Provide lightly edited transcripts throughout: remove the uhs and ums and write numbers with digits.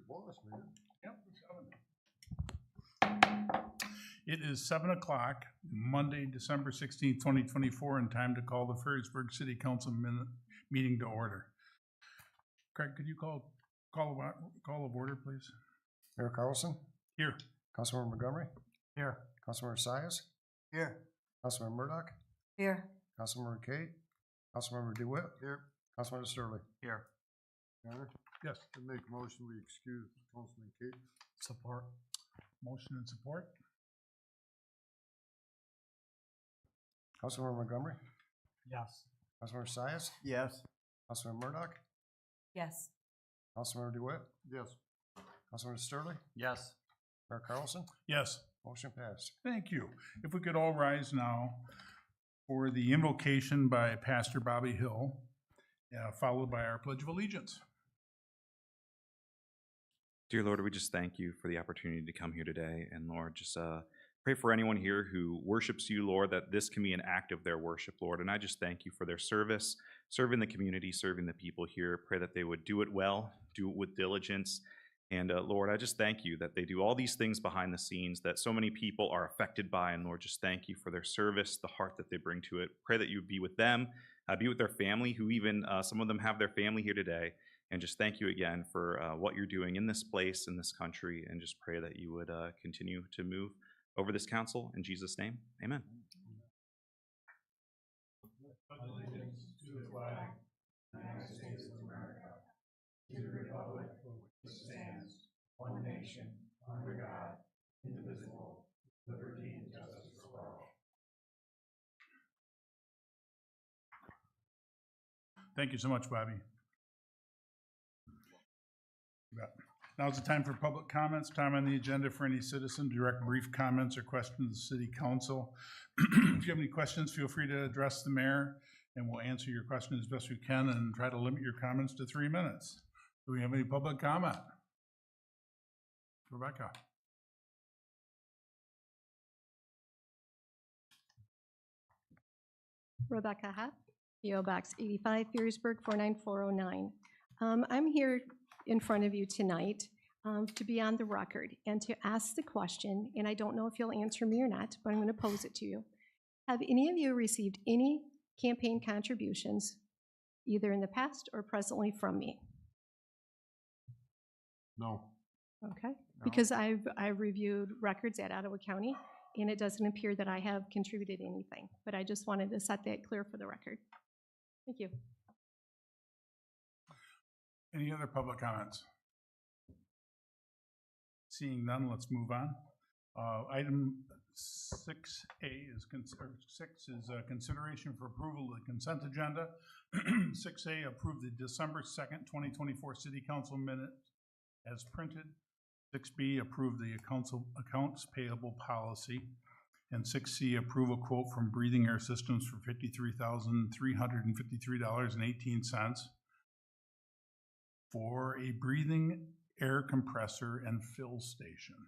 boss, man. Yep, 7. It is 7 o'clock, Monday, December 16th, 2024, and time to call the Ferrisburg City Council meeting to order. Craig, could you call of order, please? Mayor Carlson, Here. Councilmember Montgomery, Here. Councilmember Sias, Here. Councilmember Murdoch, Here. Councilmember Kate, Councilmember DeWitt, Here. Councilmember Sterling. Here. Connor, Yes. I make a motion, we excuse Councilman Kate. Support. Motion and support. Councilmember Montgomery, Yes. Councilmember Sias, Yes. Councilmember Murdoch, Yes. Councilmember DeWitt, Yes. Councilmember Sterling, Yes. Mayor Carlson, Yes. motion passed. Thank you. If we could all rise now for the invocation by Pastor Bobby Hill, followed by our Pledge of Allegiance. Dear Lord, we just thank you for the opportunity to come here today. And Lord, just pray for anyone here who worships you, Lord, that this can be an act of their worship, Lord. And I just thank you for their service, serving the community, serving the people here. Pray that they would do it well, do it with diligence. And Lord, I just thank you that they do all these things behind the scenes that so many people are affected by. And Lord, just thank you for their service, the heart that they bring to it. Pray that you would be with them, be with their family, who even some of them have their family here today. And just thank you again for what you're doing in this place, in this country. And just pray that you would continue to move over this council. In Jesus' name, amen. Allegiance to the flag, United States of America, to the republic for which it stands, one nation, under God, indivisible, liberty and justice for all. Thank you so much, Bobby. Now is the time for public comments. Time on the agenda for any citizen to direct brief comments or questions to the city council. If you have any questions, feel free to address the mayor and we'll answer your question as best we can and try to limit your comments to 3 minutes. Do we have any public comment? Rebecca. Rebecca Hepp, PO Box 85, Ferrisburg 49409. I'm here in front of you tonight to be on the record and to ask the question, and I don't know if you'll answer me or not, but I'm going to pose it to you. Have any of you received any campaign contributions, either in the past or presently, from me? No. Okay, because I've reviewed records at Ottawa County, and it doesn't appear that I have contributed anything, but I just wanted to set that clear for the record. Thank you. Any other public comments? Seeing none, let's move on. Item 6A is consideration for approval of the consent agenda. 6A, approve the December 2nd, 2024 City Council minutes as printed. 6B, approve the accounts payable policy. And 6C, approve a quote from Breathing Air Systems for $53,353.18 for a breathing air compressor and fill station.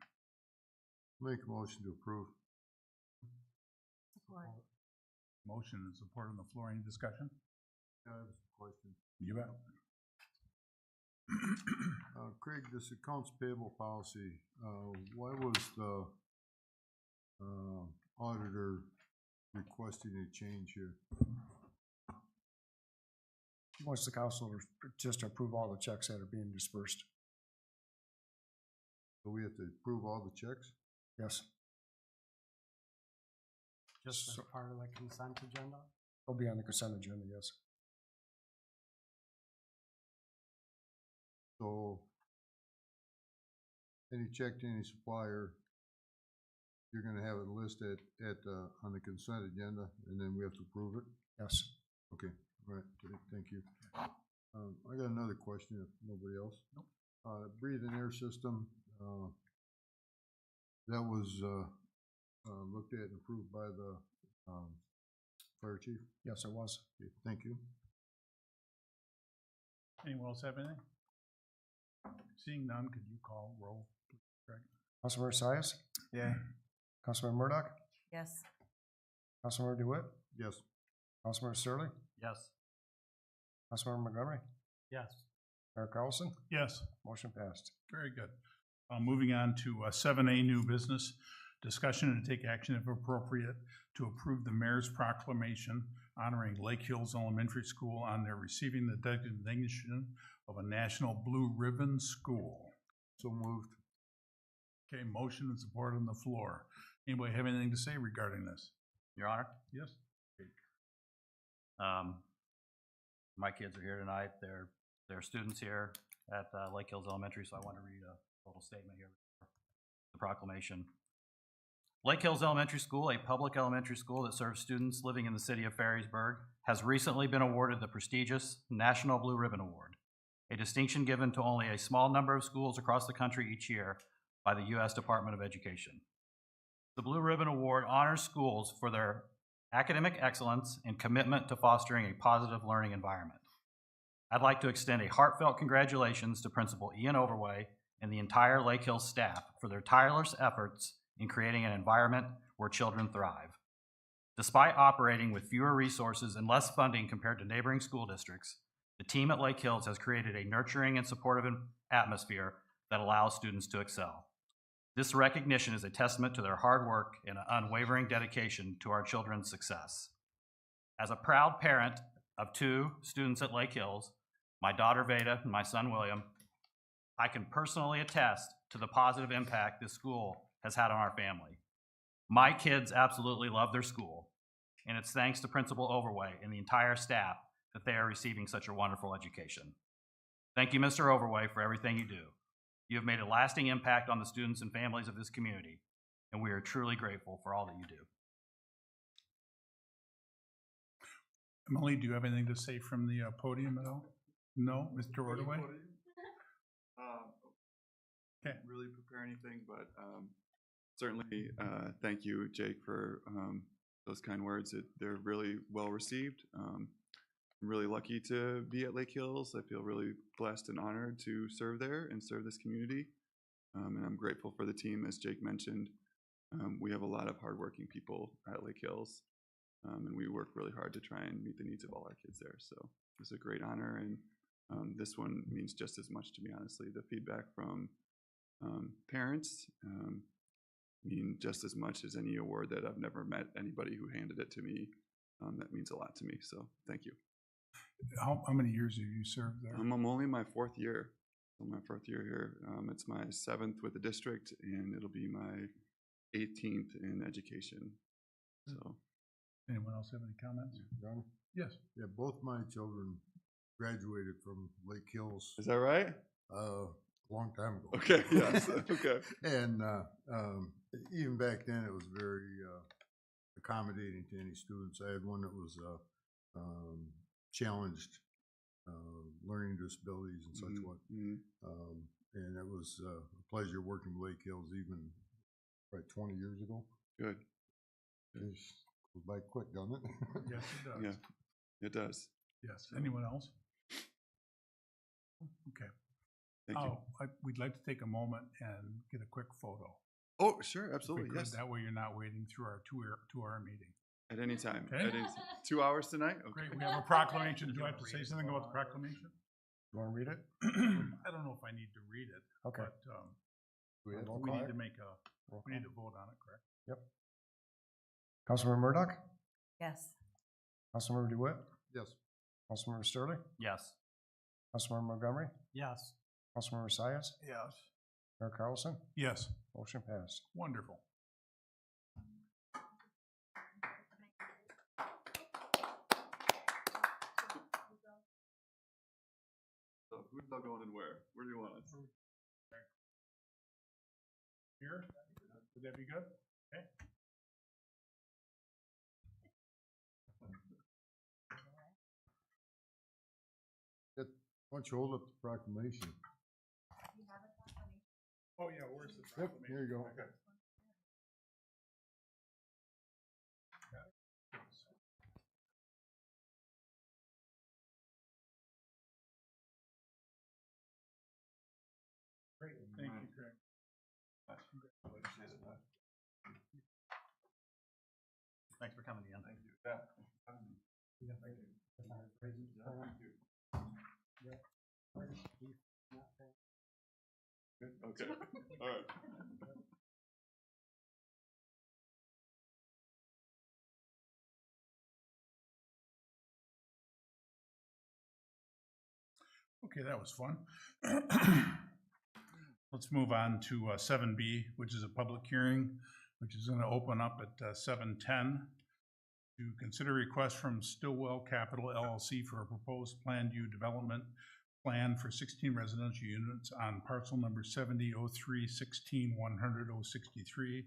Make a motion to approve. Support. Motion and support on the floor. Any discussion? I have a question. You bet. Craig, this accounts payable policy, why was the auditor requesting a change here? He wants the council to just approve all the checks that are being dispersed. So we have to approve all the checks? Yes. Just as part of the consent agenda? It'll be on the consent agenda, yes. So any check to any supplier, you're gonna have it listed on the consent agenda, and then we have to approve it? Yes. Okay, all right, thank you. I got another question if nobody else. Nope. Breathing air system, that was looked at and approved by the fire chief? Yes, it was. Okay, thank you. Anyone else have anything? Seeing none, could you call roll, please, Craig? Councilmember Sias, Yeah. Councilmember Murdoch, Yes. Councilmember DeWitt, Yes. Councilmember Sterling, Yes. Councilmember Montgomery, Yes. Mayor Carlson? Yes. Motion passed. Very good. Moving on to 7A, new business. Discussion and take action if appropriate to approve the mayor's proclamation honoring Lake Hills Elementary School on their receiving the designation of a National Blue Ribbon School. So moved. Okay, motion and support on the floor. Anybody have anything to say regarding this? Your Honor, Yes? my kids are here tonight. They're students here at Lake Hills Elementary, so I want to read a little statement here. The proclamation. Lake Hills Elementary School, a public elementary school that serves students living in the city of Ferrysburg, has recently been awarded the prestigious National Blue Ribbon Award, a distinction given to only a small number of schools across the country each year by the U.S. Department of Education. The Blue Ribbon Award honors schools for their academic excellence and commitment to fostering a positive learning environment. I'd like to extend a heartfelt congratulations to Principal Ian Overway and the entire Lake Hills staff for their tireless efforts in creating an environment where children thrive. Despite operating with fewer resources and less funding compared to neighboring school districts, the team at Lake Hills has created a nurturing and supportive atmosphere that allows students to excel. This recognition is a testament to their hard work and unwavering dedication to our children's success. As a proud parent of 2 students at Lake Hills, my daughter Veda and my son William, I can personally attest to the positive impact this school has had on our family. My kids absolutely love their school, and it's thanks to Principal Overway and the entire staff that they are receiving such a wonderful education. Thank you, Mr. Overway, for everything you do. You have made a lasting impact on the students and families of this community, and we are truly grateful for all that you do. Emily, do you have anything to say from the podium at all? No? Mr. Ordway? Okay. Really prepare anything, but certainly thank you, Jake, for those kind words. They're really well received. I'm really lucky to be at Lake Hills. I feel really blessed and honored to serve there and serve this community. And I'm grateful for the team, as Jake mentioned. We have a lot of hardworking people at Lake Hills, and we work really hard to try and meet the needs of all our kids there. So it's a great honor, and this one means just as much to me, honestly. The feedback from parents mean just as much as any award that I've never met anybody who handed it to me. That means a lot to me, so thank you. How many years have you served there? I'm only in my 4th year. My 4th year here. It's my 7th with the district, and it'll be my 18th in education. So, Anyone else have any comments? John? Yes. Yeah, both my children graduated from Lake Hills, is that right? a long time ago. Okay. Yes. Okay. And even back then, it was very accommodating to any students. I had one that was challenged learning disabilities and such what. And it was a pleasure working with Lake Hills even right 20 years ago. Good. It goes by quick, doesn't it? Yes, it does. Yeah, it does. Yes. Anyone else? Okay. Thank you. We'd like to take a moment and get a quick photo. Oh, sure, if we absolutely, could. yes. That way you're not waiting through our two-hour meeting. At any time. Okay. At any, 2 hours tonight? Okay. Great, we have a proclamation. Do I have to say something about the proclamation? You want to read it? I don't know if I need to read it, Okay. but We have Roll we call. need to make a, Roll we need to call. vote on it, correct? Councilmember Murdoch? Yes. Councilmember DeWitt? Yes. Councilmember Sterling? Yes. Councilmember Montgomery? Yes. Councilmember Sias? Yes. Mayor Carlson? Yes, Motion passed. wonderful. So who's all going and where? Where do you want us? Here, would that be good? Okay. Why don't you hold up the proclamation? Oh, yeah, where's the Yep, proclamation? here you go. Okay. Great, thank you, Craig. Thanks for coming, Ian. Thank you. Okay, all right. Okay, that was fun. Let's move on to 7B, which is a public hearing, which is going to open up at 7:10 to consider request from Stillwell Capital LLC for a proposed planned use development plan for 16 residential units on parcel number 700316100063,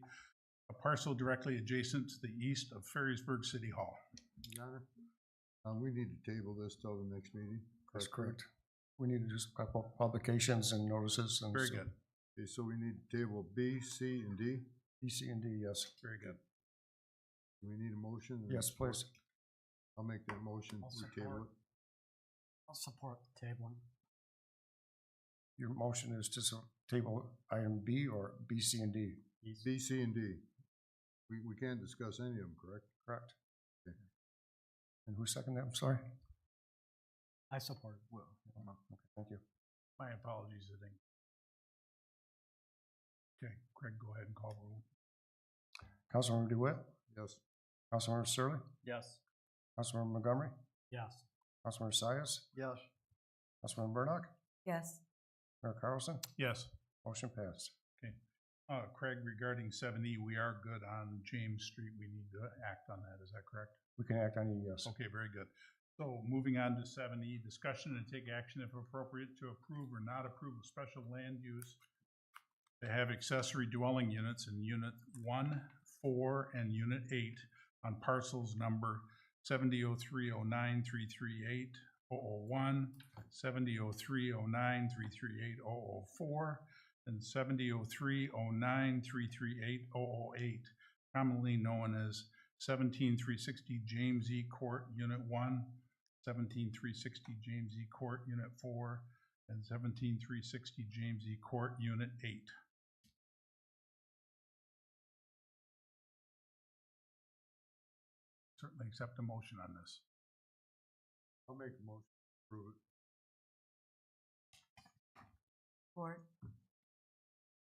a parcel directly adjacent to the east of Ferrisburg City Hall. Your Honor, we need to table this till the next meeting. That's correct. We need to do a couple of publications and notices. And Very so- good, Okay, so we need to table B, C, and D. B, C, and D, yes. very good. Do we need a motion? and Yes, support? please. I'll make that motion. I'll We table support. it. I'll support the tabling. Your motion is to table item B or B, C, and D? B, C, and D. We can't discuss any of them, correct? Correct. Okay. And who seconded that? I'm sorry. I support it. Okay, thank you. My apologies, I think. Okay, Craig, go ahead and call the roll. Councilmember DeWitt? Yes. Councilmember Surley? Yes. Councilmember Montgomery? Yes. Councilmember Sias? Yes. Councilmember Burnock? Yes. Mayor Carlson? Yes. Motion passed. Craig, regarding 7E, we are good on James Street. We need to act on that. Is that correct? We can act on E, yes. Okay, very good. So moving on to 7E, discussion and take action if appropriate to approve or not approve a special land use to have accessory dwelling units in Unit 1, 4, and Unit 8 on parcels number 700309338001, 700309338004, and 700309338008, commonly known as 17360 James E. Court, Unit 1, 17360 James E. Court, Unit 4, and 17360 James E. Court, Unit 8. Certainly accept a motion on this. I'll make a motion to approve it. Support.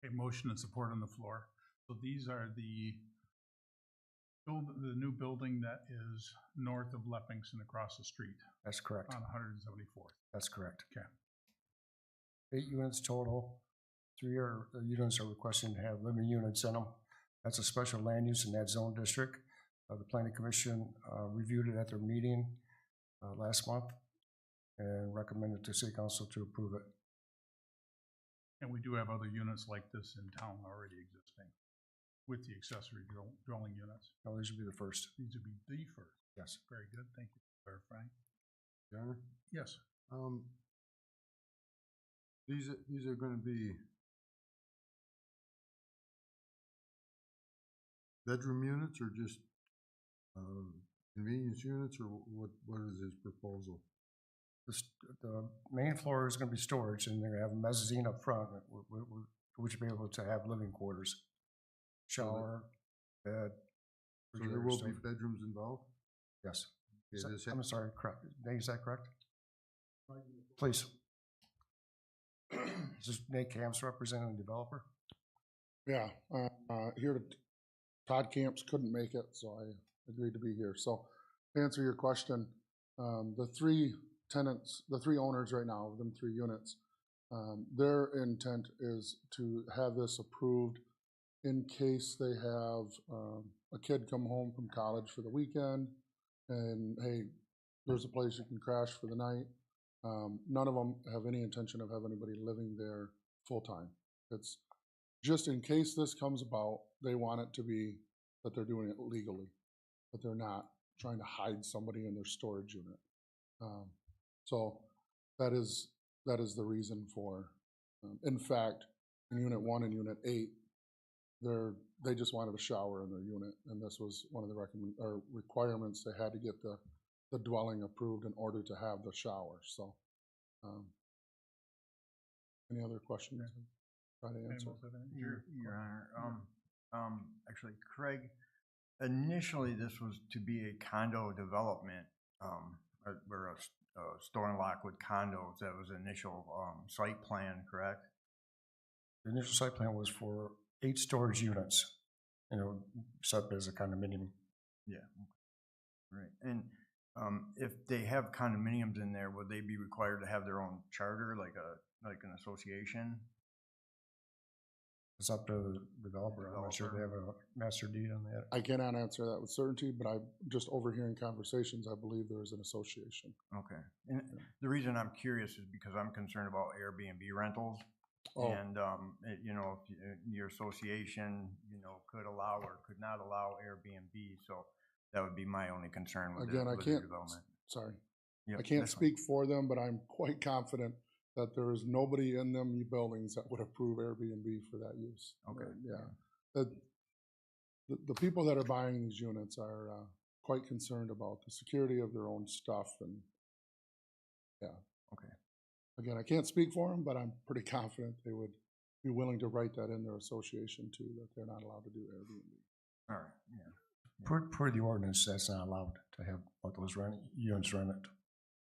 A motion and support on the floor. So these are the new building that is north of Leppingson across the street That's correct. on 174th. That's correct. Okay. 8 units total. 3 units are requesting to have living units in them. That's a special land use in that zone district. The planning commission reviewed it at their meeting last month and recommended to city council to approve it. And we do have other units like this in town already existing with the accessory dwelling units. No, these will be the first. These would be the first. Yes. Very good. Thank you for clarifying. Your Honor? Yes. These are gonna be bedroom units or just convenience units, or what is his proposal? The main floor is going to be storage, and they're going to have a mezzanine up front, which will be able to have living quarters, shower, bed. So there refrigerator, will stove. be bedrooms involved? Yes. Okay, this ha- I'm sorry, correct. Nate, is that correct? Please. This is Nate Camps representing the developer. Yeah, Todd Camps couldn't make it, so I agreed to be here. So to answer your question, the 3 tenants, the 3 owners right now, of them 3 units, their intent is to have this approved in case they have a kid come home from college for the weekend and, hey, there's a place you can crash for the night. None of them have any intention of having anybody living there full-time. It's just in case this comes about, they want it to be that they're doing it legally, that they're not trying to hide somebody in their storage unit. So that is the reason for, in fact, in Unit 1 and Unit 8, they just wanted a shower in their unit, and this was one of the requirements. They had to get the dwelling approved in order to have the shower. So, any other questions? Try to answer. Your Honor, actually, Craig, initially this was to be a condo development, or Store and Lockwood condos, that was the initial, site plan, correct? The initial site plan was for 8 storage units, set up as a condominium. Yeah. Right, and, if they have condominiums in there, would they be required to have their own charter, like an association? It's up to the developer. I'm not sure if they have a master deed on that. I cannot answer that with certainty, but I just overhearing conversations, I believe there is an association. Okay, and the reason I'm curious is because I'm concerned about Airbnb rentals. Oh. And, if your association, could allow or could not allow Airbnb, so that would be my only concern with Again, I the can't, development. sorry, Yep, I can't that's fine. speak for them, but I'm quite confident that there is nobody in them buildings that would approve Airbnb for that use. Okay. Yeah. The people that are buying these units are quite concerned about the security of their own stuff and, yeah. Okay. Again, I can't speak for them, but I'm pretty confident they would be willing to write that in their association too, that they're not allowed to do Airbnb. All right, yeah. Per the ordinance, that's not allowed to have both those units rented.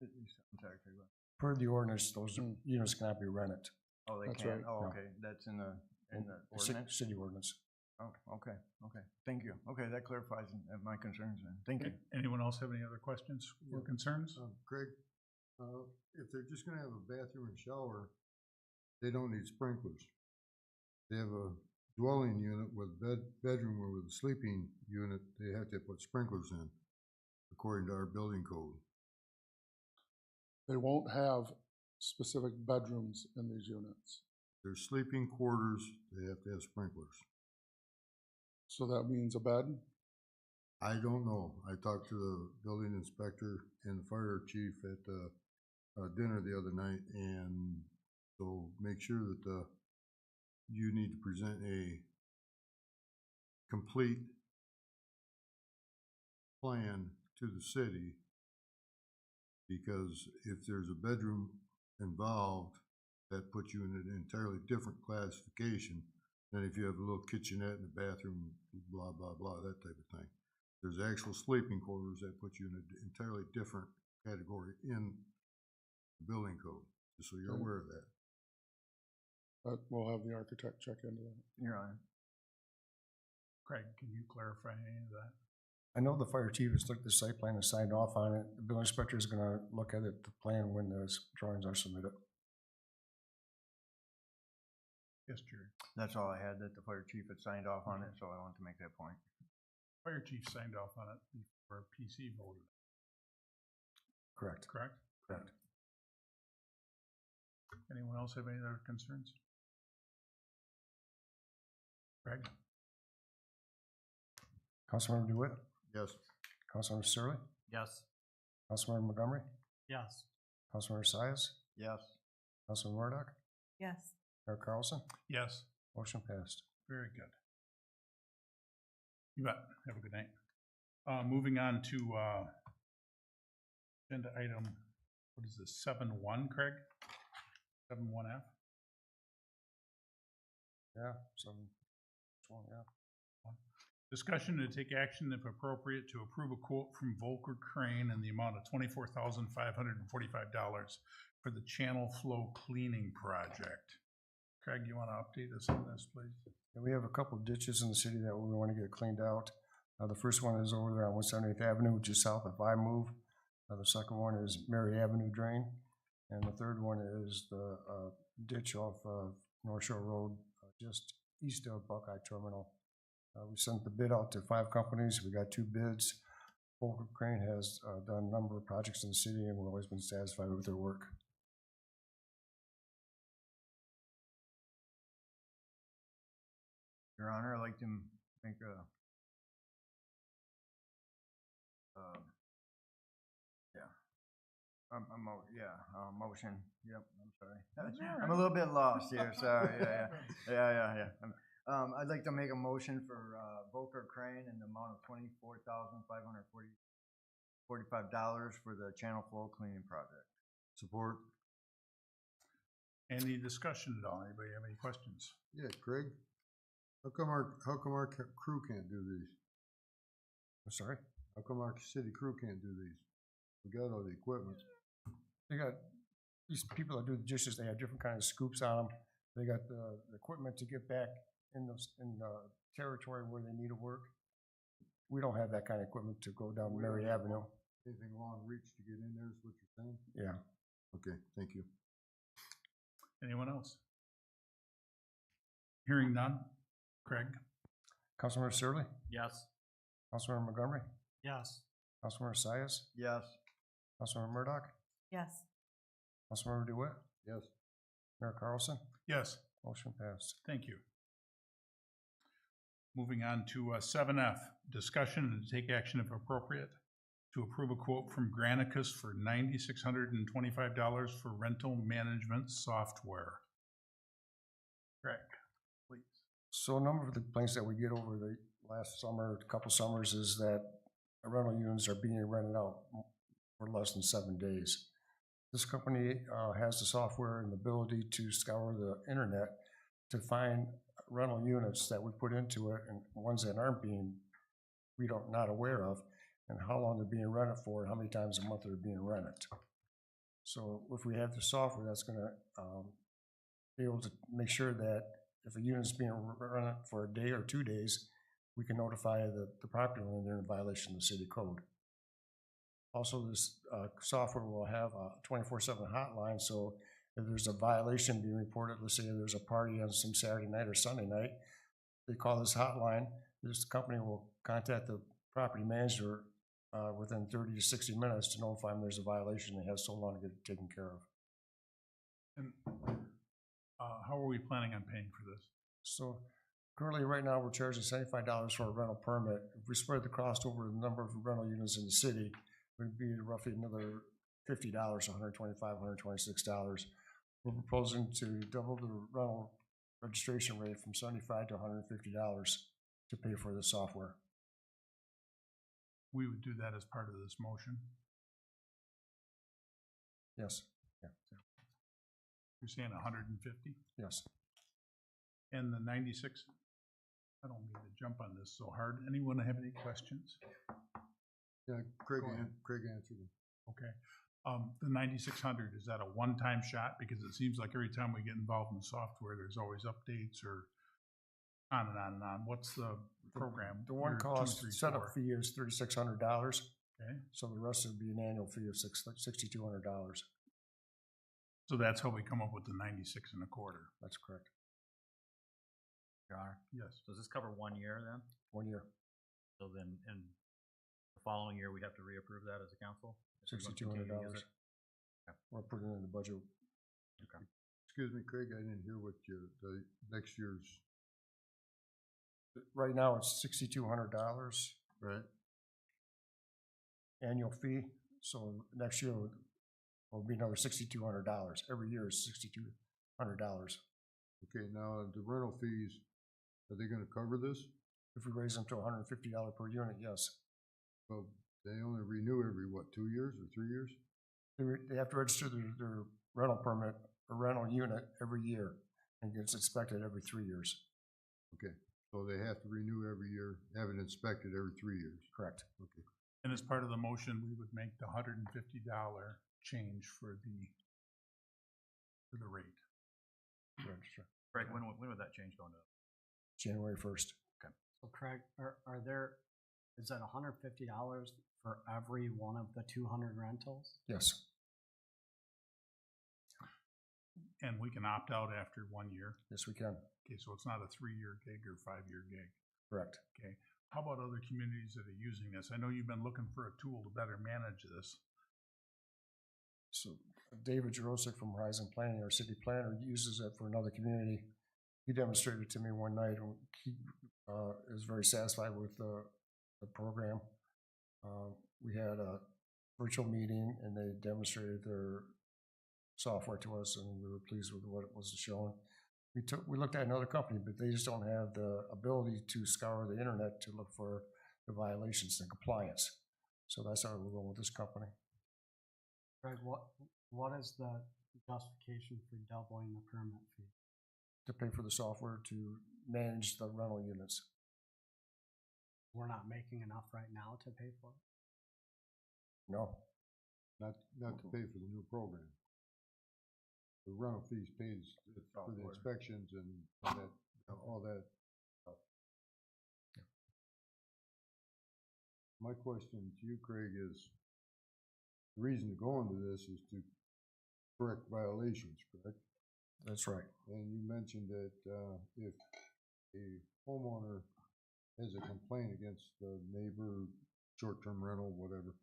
I'm sorry, Craig, what? Per the ordinance, those units cannot be rented. Oh, they That's can't, right. oh, No. okay, that's in the The ordinance? City ordinance. Oh, okay, thank you. Okay, that clarifies my concerns then, thank you. Anyone else have any other questions or concerns? Craig, if they're just gonna have a bathroom and shower, they don't need sprinklers. They have a dwelling unit with bedroom or with a sleeping unit, they have to put sprinklers in, according to our building code. They won't have specific bedrooms in these units. Their sleeping quarters, they have to have sprinklers. So that means a bed? I don't know. I talked to the building inspector and the fire chief at the dinner the other night, and so make sure that you need to present a complete plan to the city, because if there's a bedroom involved, that puts you in an entirely different classification than if you have a little kitchenette and a bathroom, blah, blah, blah, that type of thing. There's actual sleeping quarters that put you in an entirely different category in the building code, just so you're aware of that. But we'll have the architect check into that. Your Honor. Craig, can you clarify any of that? I know the fire chief has looked at the site plan and signed off on it. The building inspector is gonna look at it, the plan, when those drawings are submitted. Yes, Jerry. That's all I had, that the fire chief had signed off on it, so I wanted to make that point. Fire chief signed off on it before PC voted, Correct. correct? Correct. Anyone else have any other concerns? Craig? Councilmember DeWitt, Yes. Councilmember Surley, Yes. Councilmember Montgomery, Yes. Councilmember Sias, Yes. Councilmember Murdoch, Yes. Mayor Carlson, Yes, motion passed. very good. You bet. Have a good night. Moving on to agenda item, what is this, 7-1, Craig? 7-1F? Yeah, so, yeah. Discussion to take action, if appropriate, to approve a quote from Volker Crane in the amount of $24,545 for the channel flow cleaning project. Craig, you want to update us on this, please? And we have a couple of ditches in the city that we want to get cleaned out. The first one is over there on 178th Avenue, which is south of I-Move. The second one is Mary Avenue Drain. And the third one is the ditch off of North Shore Road, just east of Buckeye Terminal. We sent the bid out to 5 companies. We got 2 bids. Volker Crane has done a number of projects in the city, and we've always been satisfied with their work. Your Honor, I'd like to make a, motion, yep, I'm sorry. I'm a little bit lost here, sorry, yeah. I'd like to make a motion for, Volker Crane in the amount of $24,545 for the channel flow cleaning project. Support. Any discussion at all? Anybody have any questions? Yeah, Craig, how come our crew can't do these? I'm sorry? How come our city crew can't do these? We got all the equipment. They got, these people that do the dishes, they have different kind of scoops on them. They got the equipment to get back in those, in the territory where they need to work. We don't have that kind of equipment to go down Mary Avenue. Anything long reach to get in there is what you're saying? Yeah. Okay, thank you. Anyone else? Hearing none. Craig? Councilmember Searly, Yes. Councilmember Montgomery, Yes. Councilmember Sias, Yes. Councilmember Murdoch, Yes. Councilmember DeWitt, Yes. Mayor Carlson, Yes. motion passed. Thank you. Moving on to 7F, discussion and to take action if appropriate to approve a quote from Granicus for $9,625 for rental management software. Craig, please. So a number of the complaints that we get over the last summer, a couple summers, is that rental units are being rented out for less than 7 days. This company has the software and the ability to scour the internet to find rental units that we put into it and ones that aren't being, we don't, not aware of, and how long they're being rented for, and how many times a month they're being rented. So if we have the software, that's gonna be able to make sure that if a unit's being rented for a day or 2 days, we can notify the property owner they're in violation of the city code. Also, this software will have a 24/7 hotline, so if there's a violation being reported, let's say there's a party on some Saturday night or Sunday night, they call this hotline, this company will contact the property manager within 30 to 60 minutes to notify them there's a violation. They have so long to get it taken care of. And how are we planning on paying for this? So currently, right now, we're charging $75 for a rental permit. If we spread the cost over the number of rental units in the city, it would be roughly another $50, $125, $126. We're proposing to double the rental registration rate from $75 to $150 to pay for the software. We would do that as part of this motion. Yes, You're saying 150? yes. And the 96, I don't mean to jump on this so hard. Anyone have any questions? Yeah, Craig, Go ahead. Craig answered them. Okay. The 9600, is that a one-time shot? Because it seems like every time we get involved in software, there's always updates or on and on and on. What's the program? The one Year two, cost, three, setup four. fee is $3,600, Okay, so the rest would be an annual fee of $6,200. so that's how we come up with the 96 and a quarter. That's correct. Your Honor. Yes. Does this cover 1 year then? 1 year, So then in the following year, we have to reapprove that as a council? If we're gonna continue to use $6,200. it? Okay. We're putting it in the budget. Okay. Excuse me, Craig, I didn't hear what the next year's, Right now, it's $6,200 right? annual fee, so next year will be another $6,200. Every year is $6,200. Okay, now the rental fees, are they gonna cover this? If we raise them to $150 per unit, yes. Well, they only renew every, what, 2 years or 3 years? They have to register their rental permit, or rental unit every year, and gets inspected every 3 years. Okay, so they have to renew every year, have it inspected every 3 years. Correct. Okay. And as part of the motion, we would make the $150 change for the rate. Register. Craig, when would that change go into? January 1st. So Craig, is that $150 for every one of the 200 rentals? Yes, And we can opt out after 1 year. yes, we can. Okay, so it's not a 3-year gig or 5-year gig. Correct. Okay. How about other communities that are using this? I know you've been looking for a tool to better manage this. So David Jarosik from Horizon Planning, our city planner, uses it for another community. He demonstrated it to me one night, and he is very satisfied with the program. We had a virtual meeting, and they demonstrated their software to us, and we were pleased with what it was showing. We looked at another company, but they just don't have the ability to scour the internet to look for the violations and compliance. So that's how we're going with this company. Craig, what is the justification for doubling the permit fee? To pay for the software to manage the rental units. We're not making enough right now to pay for it? No, not to pay for the new program. The rental fees paid for the inspections and that, all that stuff. My question to you, Craig, is the reason to go into this is to correct violations, correct? That's right. And you mentioned that if a homeowner has a complaint against the neighbor, short-term rental, whatever,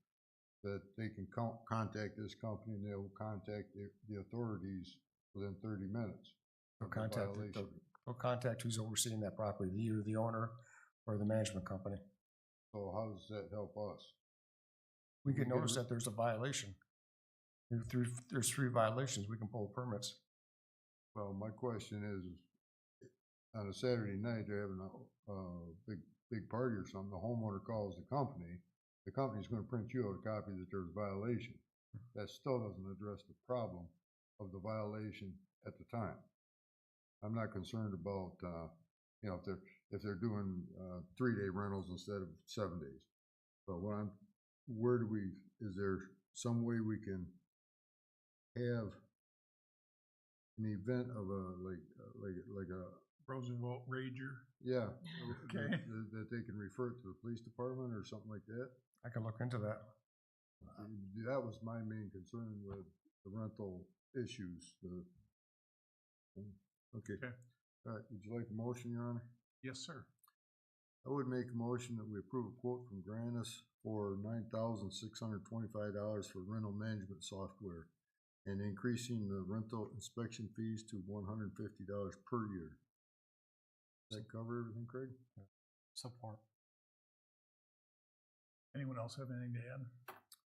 that they can contact this company and they'll contact the authorities within 30 minutes. They'll of the contact, violation. they'll contact who's overseeing that property, either the owner or the management company. So how does that help us? We can We get notice re- that there's a violation. There's three violations, we can pull permits. Well, my question is, on a Saturday night, they're having a big party or something, the homeowner calls the company's gonna print you out a copy that there's a violation. That still doesn't address the problem of the violation at the time. I'm not concerned about, you know, if they're doing 3-day rentals instead of 7 days. But is there some way we can have an event of like a, Roosevelt Rager. yeah. Okay. That they can refer it to the police department or something like that? I can look into that. That was my main concern with the rental issues. Okay. Okay. All right, would you like a motion, Your Honor? Yes, sir. I would make a motion that we approve a quote from Granis for $9,625 for rental management software and increasing the rental inspection fees to $150 per year. Does that cover everything, Craig? Support. Anyone else have anything to add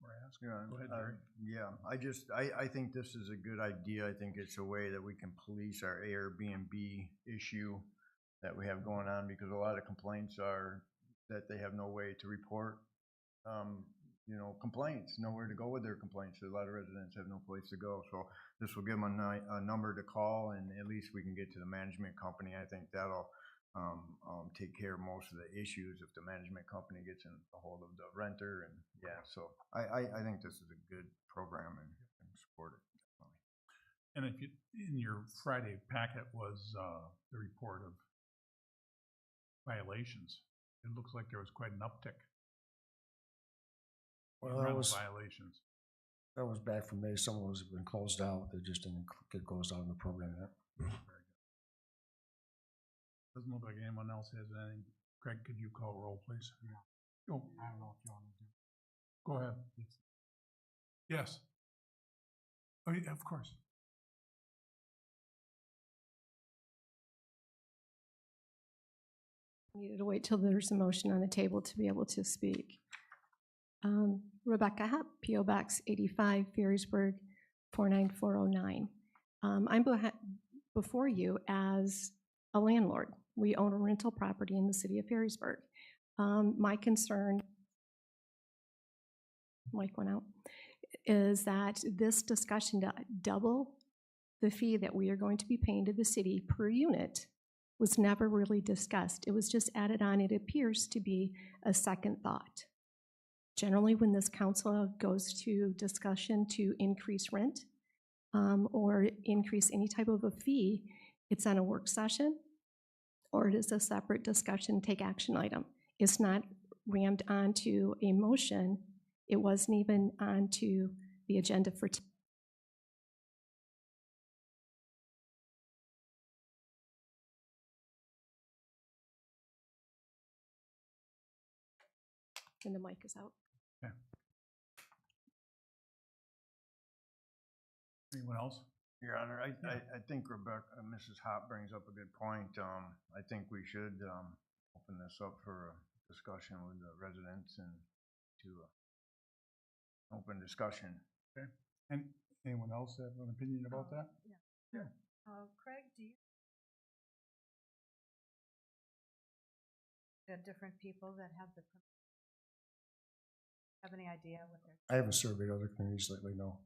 or ask? Yeah, Go ahead, Jerry. I think this is a good idea. I think it's a way that we can police our Airbnb issue that we have going on, because a lot of complaints are that they have no way to report, complaints, nowhere to go with their complaints. A lot of residents have no place to go. So this will give them a number to call, and at least we can get to the management company. I think that'll take care of most of the issues if the management company gets in a hold of the renter. And so I think this is a good program and support it. And if you, in your Friday packet was the report of violations. It looks like there was quite an uptick in Well, rental violations. that was back from May. Some of those have been closed out. They just didn't get closed out in the program yet. Very good. Doesn't look like anyone else has anything. Craig, could you call roll, please? Yeah. Oh, I don't know if you want to do. go ahead. Yes. Oh, yeah, of course. Needed to wait till there's a motion on the table to be able to speak. Rebecca Hepp, P.O. Box 85, Ferrisburg, 49409. I'm before you as a landlord. We own a rental property in the city of Ferrisburg. My concern, mic went out, is that this discussion to double the fee that we are going to be paying to the city per unit was never really discussed. It was just added on. It appears to be a second thought. Generally, when this council goes to discussion to increase rent or increase any type of a fee, it's on a work session or it is a separate discussion, take action item. It's not rammed onto a motion. It wasn't even onto the agenda for today. And the mic is out. Anyone else? Your Honor, I think Rebecca, Mrs. Hop brings up a good point. I think we should open this up for a discussion with the residents and to open discussion. Okay. And anyone else have an opinion about that? Yeah. Craig, do you have different people that have the, have any idea what they're? I haven't surveyed other communities lately, no.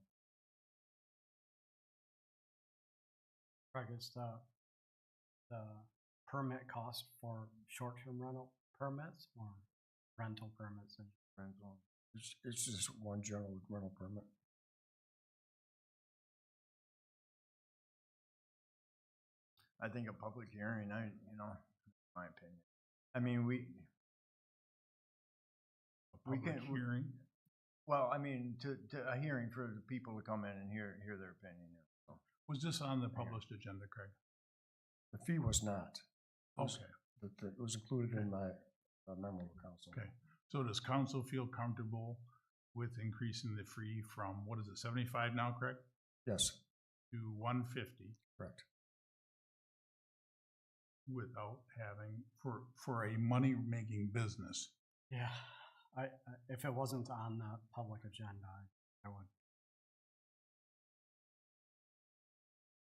Craig, it's the permit cost for short-term rental permits or rental permits and Rental. It's just one general rental permit. I think a public hearing, my opinion. I mean, we Public can- hearing. well, I mean, to a hearing for the people to come in and hear their opinion. So, Was this on the published agenda, Craig? The fee was not. It was- Okay, It was included in my memo of council. okay. So does council feel comfortable with increasing the fee from, what is it, 75 now, Craig? Yes, To 150 correct. without having, for a money-making business? Yeah, if it wasn't on the public agenda, I would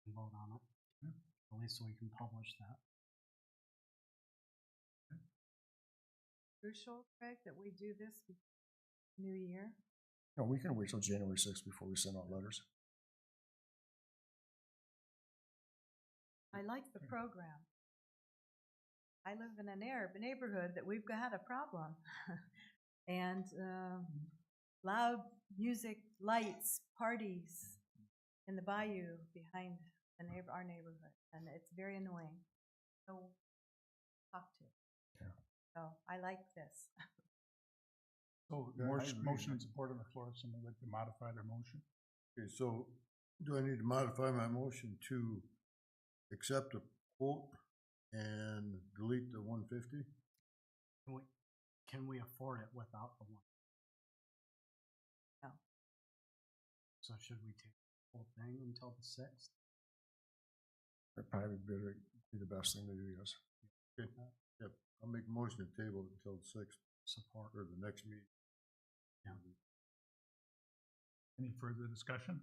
vote on it, at least so we can publish that. Crucial, Craig, that we do this new year. No, we can wait till January 6th before we send out letters. I like the program. I live in a neighborhood that we've got a problem. And loud music, lights, parties in the bayou behind our neighborhood, and it's very annoying. So, talk to. Yeah. So, I like this. So, Yeah, I agree. motion and support on the floor, if somebody would like to modify their motion? Okay, so do I need to modify my motion to accept the quote and delete the 150? Can we afford it without the one? No. So should we take the whole thing until the 6th? That'd probably be the best thing to do, yes. Okay, yep, I'll make a motion to table it until the 6th Support. or the next meeting. Yeah. Any further discussion?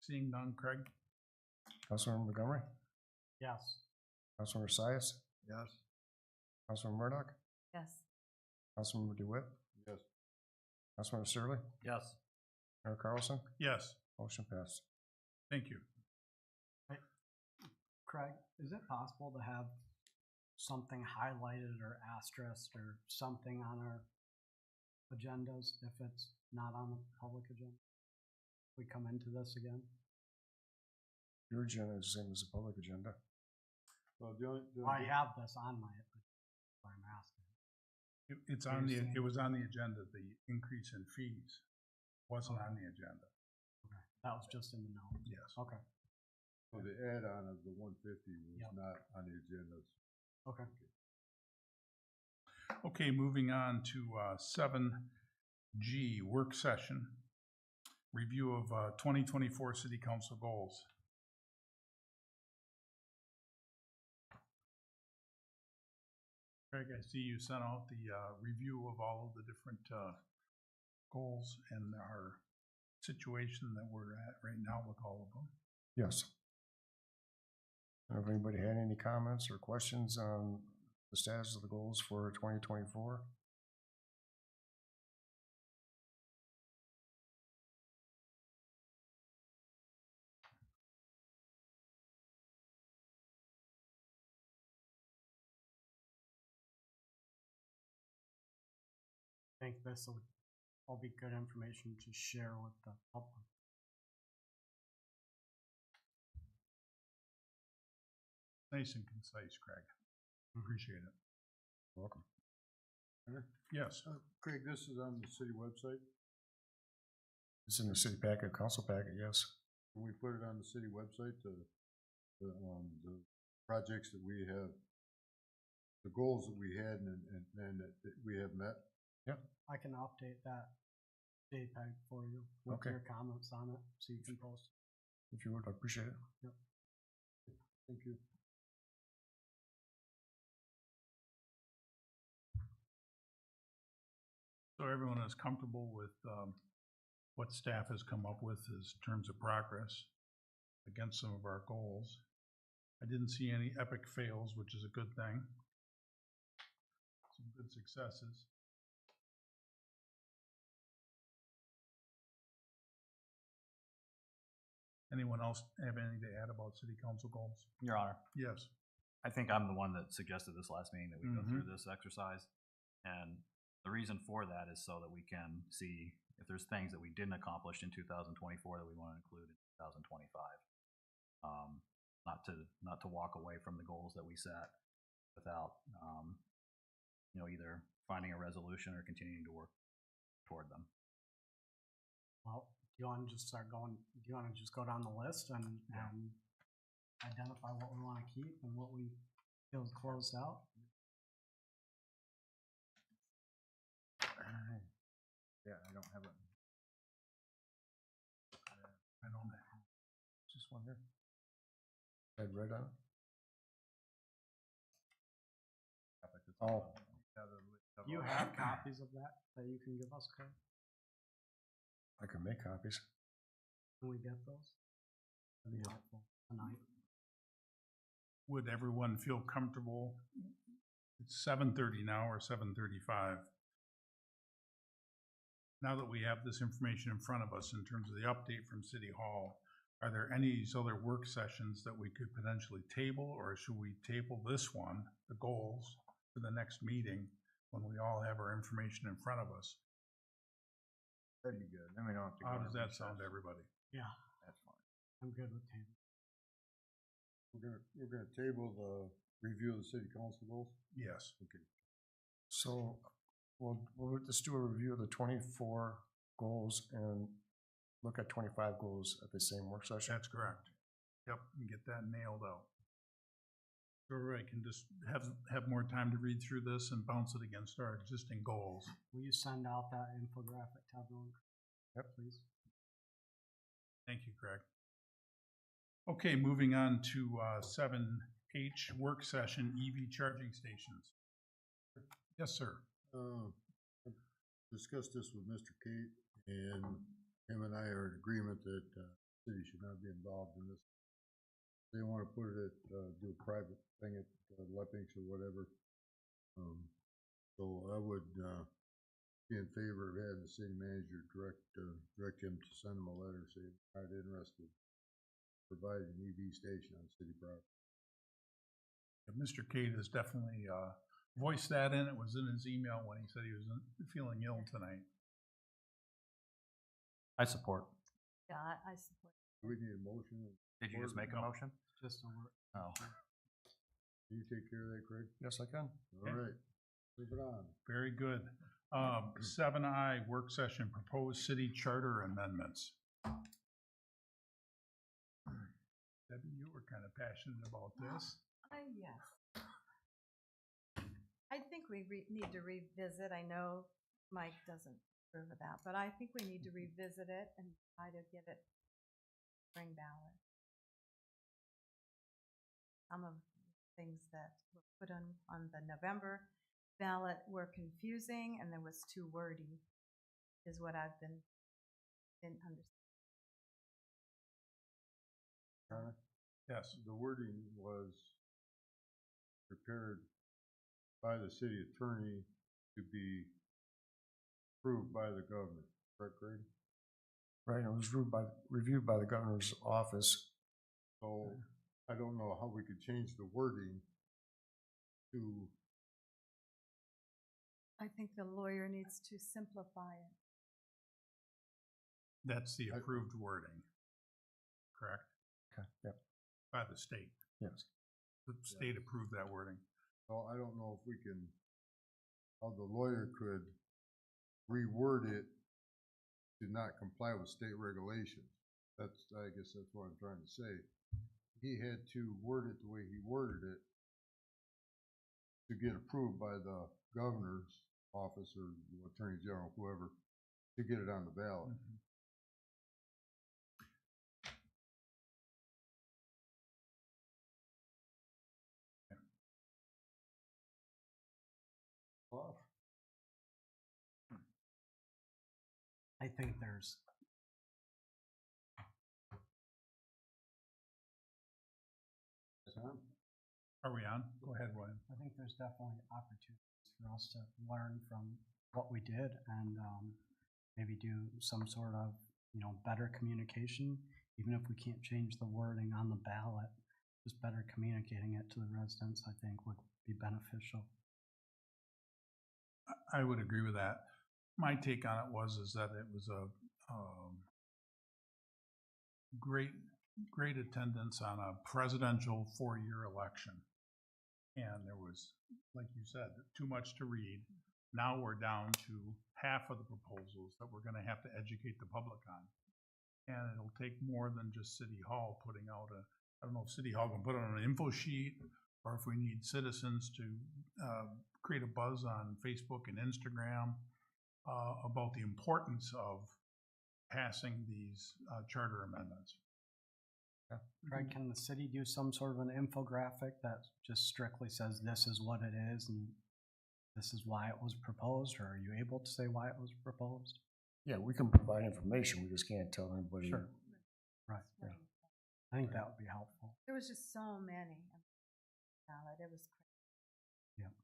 Seeing none, Craig? Councilmember Montgomery, Yes. Councilmember Sias, yes. Councilmember Murdoch, Yes. Councilmember DeWitt, Yes. Councilmember Searle, Yes. Mayor Carlson, Yes, motion passed. thank you. Craig, is it possible to have something highlighted or asterisked or something on our agendas if it's not on the public agenda? We come into this again? Your agenda is the same as the public agenda. Well, the only, I have this on my, I'm asking. It's on the, it was on the agenda, the increase in fees wasn't on the agenda. Okay, that was just in the notes. Yes. Okay, so the add-on of the 150 was Yep. not on the agendas. okay. Okay, moving on to 7G, work session. Review of 2024 city council goals. Craig, I see you sent out the review of all of the different goals and our situation that we're at right now with all of them. Yes. If anybody had any comments or questions on the status of the goals for 2024? I think this will all be good information to share with the public. Nice and concise, Craig. Appreciate it. Welcome. Yes, Craig, this is on the city website. It's in the city packet, council packet, yes. Can we put it on the city website, the projects that we have, the goals that we had and that we have met? I can update that JPEG for you with Okay. your comments on it, so you can post. If you would, I appreciate it. Thank you. so everyone is comfortable with what staff has come up with as terms of progress against some of our goals. I didn't see any epic fails, which is a good thing. Some good successes. Anyone else have anything to add about city council goals? Your Honor, Yes. I think I'm the one that suggested this last meeting that we go through this exercise. And the reason for that is so that we can see if there's things that we didn't accomplish in 2024 that we want to include in 2025. not to walk away from the goals that we set without, either finding a resolution or continuing to work toward them. Well, do you want to just start going, do you want to just go down the list and identify what we want to keep and what we feel is closed out? Yeah, I don't have it. I don't know. Just one here. Ed, right on. Oh, Do you have copies of that you can give us, Craig? I can make copies. Can we get those? That'd be helpful tonight. Would everyone feel comfortable? It's 7:30 now or 7:35. Now that we have this information in front of us in terms of the update from City Hall, are there any other work sessions that we could potentially table, or should we table this one, the goals, for the next meeting when we all have our information in front of us? That'd be good. Then we don't have to go. How to does that recess. sound to everybody? Yeah, That's fine. I'm good with table. We're gonna table the review of the city council goals? Yes. Okay. So we'll just do a review of the 24 goals and look at 25 goals at the same work session. That's correct. Yep, and get that nailed out. So everybody can just have more time to read through this and bounce it against our existing goals. Will you send out that infographic to everyone? Yep. Please. Thank you, Greg. Okay, moving on to 7H, work session, EV charging stations. Yes, sir. I discussed this with Mr. Kate, and him and I are in agreement that city should not be involved in this. They want to put it at, do a private thing at Leppings or whatever. So I would be in favor of having the city manager direct him to send him a letter saying, I'm not interested in providing an EV station on city property. Mr. Cade has definitely voiced that in. It was in his email when he said he was feeling ill tonight. I support. Yeah, I support. Do we need a motion? Did you just make a No. motion? Just a word. Oh. Can you take care of that, Craig? Yes, I can. All right, move it on. Very good. 7I, work session, proposed city charter amendments. Debbie, you were kind of passionate about this. Yes. I think we need to revisit, I know Mike doesn't approve of that, but I think we need to revisit it and try to get it spring ballot. Some of the things that were put on the November ballot were confusing and there was too wordy, is what I've been understanding. Yes. The wording was prepared by the city attorney to be approved by the governor, correct, Craig? Right, it was reviewed by the governor's office. So I don't know how we could change the wording to, I think the lawyer needs to simplify it. That's the approved wording, correct? Okay, yep, By the state. yes. The state approved that wording. so I don't know if we can, how the lawyer could reword it to not comply with state regulations. That's, I guess that's what I'm trying to say. He had to word it the way he worded it to get approved by the governor's office or attorney general, whoever, to get it on the ballot. Mhm. I think there's, Are we on? Go ahead, William. I think there's definitely opportunities for us to learn from what we did and maybe do some sort of, better communication, even if we can't change the wording on the ballot, just better communicating it to the residents, I think would be beneficial. I would agree with that. My take on it is that it was a great great attendance on a presidential four-year election. And there was, like you said, too much to read. Now we're down to half of the proposals that we're gonna have to educate the public on. And it'll take more than just City Hall putting out I don't know if City Hall can put it on an info sheet, or if we need citizens to create a buzz on Facebook and Instagram about the importance of passing these charter amendments. Craig, can the city do some sort of an infographic that just strictly says this is what it is and this is why it was proposed, or are you able to say why it was proposed? Yeah, we can provide information, we just can't tell anybody. Sure. Right, yeah. I think that would be helpful. There was just so many. It was crazy.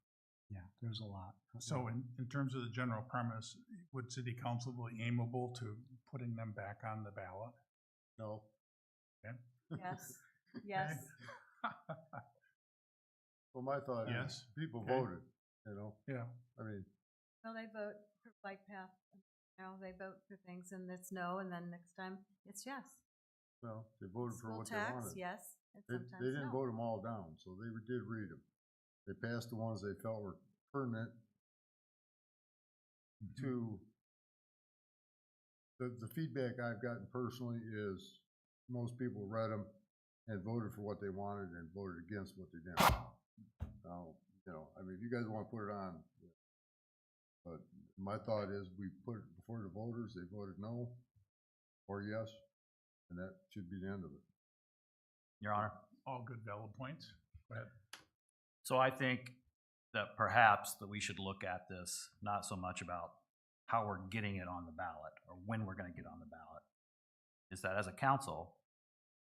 Yeah, there's a lot. So in terms of the general premise, would city council be amenable to putting them back on the ballot? No. Okay. Yes, yes. Well, my thought is, Yes. people Okay. voted, you know, Yeah. I mean, Well, they vote for bike path, they vote for things and it's no, and then next time it's yes. well, they voted for School what they tax, wanted. yes, and They sometimes didn't no. vote them all down, so they did read them. They passed the ones they felt were pertinent to, the feedback I've gotten personally is most people read them and voted for what they wanted and voted against what they didn't. Now, you know, I mean, if you guys want to put it on, but my thought is we put it before the voters, they voted no or yes, and that should be the end of it. Your Honor. All good valid points. Go ahead. So I think that perhaps that we should look at this, not so much about how we're getting it on the ballot or when we're gonna get on the ballot, is that as a council,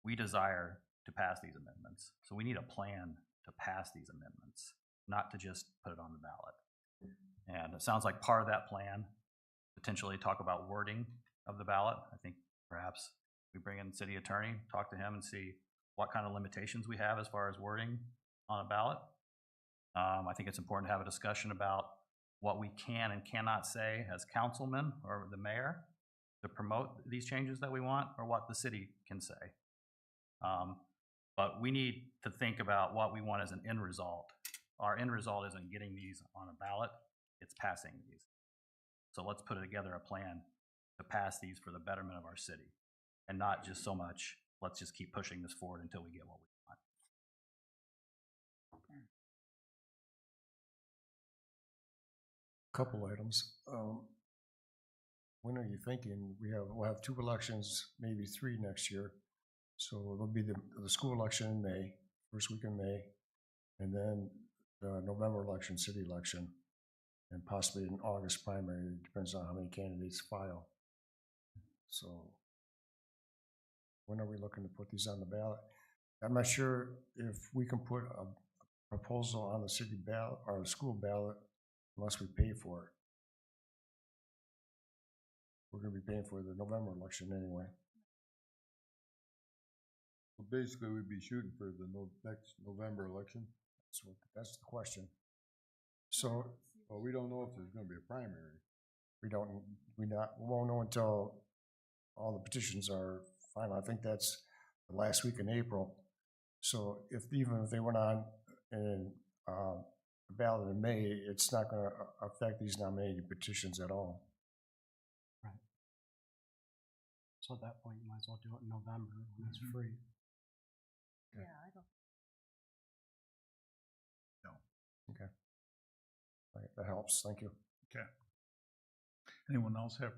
we desire to pass these amendments. So we need a plan to pass these amendments, not to just put it on the ballot. And it sounds like part of that plan, potentially talk about wording of the ballot. I think perhaps we bring in the city attorney, talk to him and see what kind of limitations we have as far as wording on a ballot. I think it's important to have a discussion about what we can and cannot say as councilmen or the mayor to promote these changes that we want, or what the city can say. But we need to think about what we want as an end result. Our end result isn't getting these on a ballot, it's passing these. So let's put together a plan to pass these for the betterment of our city, and not just so much, let's just keep pushing this forward until we get what we want. Couple items. When are you thinking? We'll have 2 elections, maybe 3 next year. So it'll be the school election in May, first week in May, and then the November election, city election, and possibly an August primary. It depends on how many candidates file. So when are we looking to put these on the ballot? I'm not sure if we can put a proposal on the city ballot or the school ballot unless we pay for it. We're gonna be paying for the November election anyway. So basically, we'd be shooting for the next November election. That's the question. So Well, we don't know if there's gonna be a primary. we won't know until all the petitions are final. I think that's the last week in April. So even if they went on in the ballot in May, it's not gonna affect these nominating petitions at all. Right. So at that point, you might as well do it in November when it's free. Yeah, I don't. Right, that helps, thank you. Okay. Anyone else have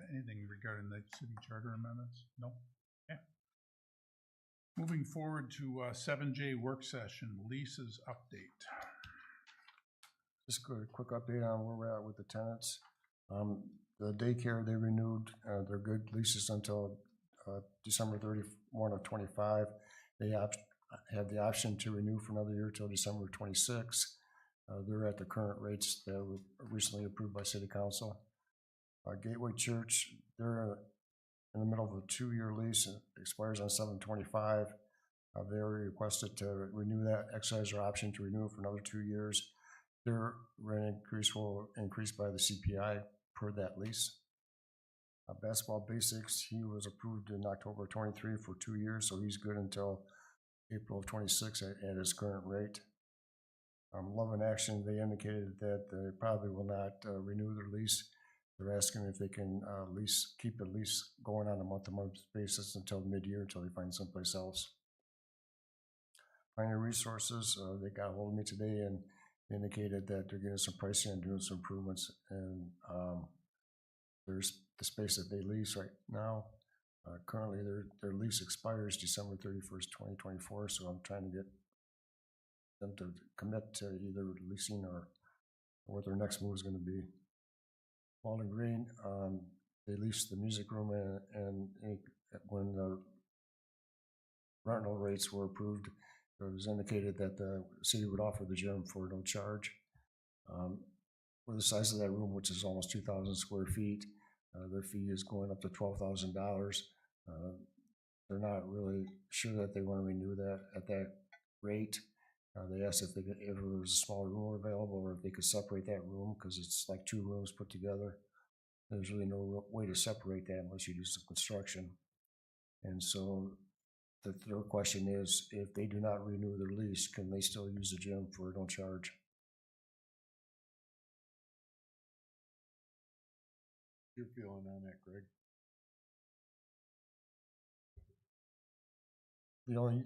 anything regarding the city charter amendments? No? Okay. Moving forward to 7J work session, leases update. Just a quick update on where we're at with the tenants. The daycare, they renewed their good leases until December 31 of 25. They have the option to renew for another year till December 26. They're at the current rates that were recently approved by City Council. Gateway Church, they're in the middle of a 2-year lease. It expires on 7/25. They already requested to renew that, exercise their option to renew it for another 2 years. Their rent increase will increase by the CPI per that lease. Basketball Basics, he was approved in October 23 for 2 years, so he's good until April of 26 at his current rate. Love and Action, they indicated that they probably will not renew their lease. They're asking if they can keep the lease going on a month-to-month basis until mid-year, until they find someplace else. Pioneer Resources, they got a hold of me today and indicated that they're getting some pricing and doing some improvements. And there's the space that they lease right now. Currently, their lease expires December 31st, 2024. So I'm trying to get them to commit to either leasing or what their next move is going to be. Walden Green, they leased the music room, and when the rental rates were approved, it was indicated that the city would offer the gym for no charge. For the size of that room, which is almost 2,000 square feet, their fee is going up to $12,000. They're not really sure that they want to renew that at that rate. They asked if there was a smaller room available or if they could separate that room because it's like 2 rooms put together. There's really no way to separate that unless you do some construction. And so their question is, if they do not renew their lease, can they still use the gym for no charge? Your feeling on that, Greg?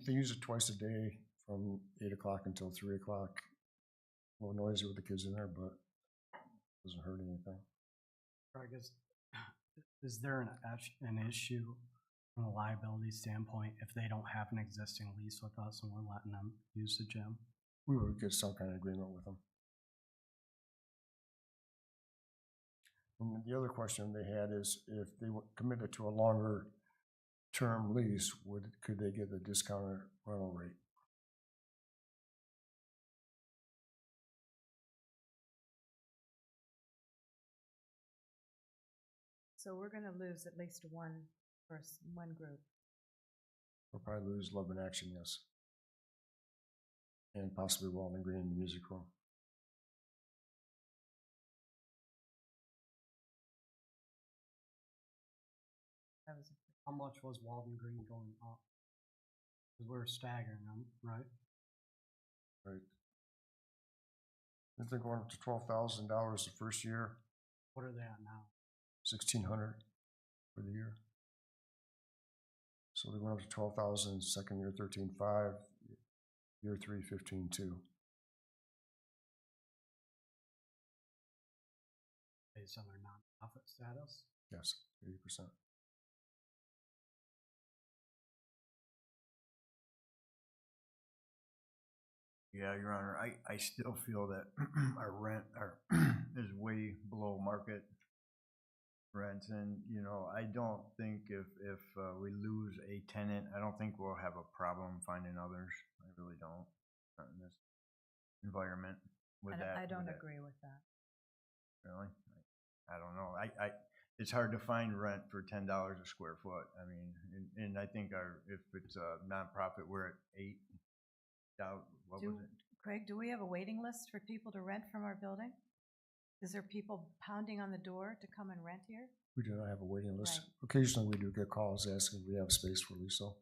They use it twice a day from 8 o'clock until 3 o'clock. A little noisy with the kids in there, but doesn't hurt anything. I guess, is there an issue from a liability standpoint if they don't have an existing lease with us and we're letting them use the gym? We would get some kind of agreement with them. And the other question they had is if they were committed to a longer term lease, could they get a discounted rental rate? So we're gonna lose at least one group. We'll probably lose Love and Action, yes. And possibly Walden Green in the music room. How much was Walden Green going up? Because we're staggering them, right? Right. If they're going up to $12,000 the first year, What are they at now? $1,600 for the year. So they're going up to $12,000, second year $13,500, year 3 $15,200. Based on their nonprofit status? Yes, 80%. Yeah, Your Honor, I still feel that our rent is way below market rents, and, you know, I don't think if we lose a tenant, I don't think we'll have a problem finding others. I really don't, not in this environment with that. I don't with that. agree with that. Really? I don't know. It's hard to find rent for $10 a square foot. I mean, and I think if it's a nonprofit, we're at $8. What was it? Craig, do we have a waiting list for people to rent from our building? Is there people pounding on the door to come and rent here? We do not have a waiting list. Right. Occasionally we do get calls asking if we have space for lease. So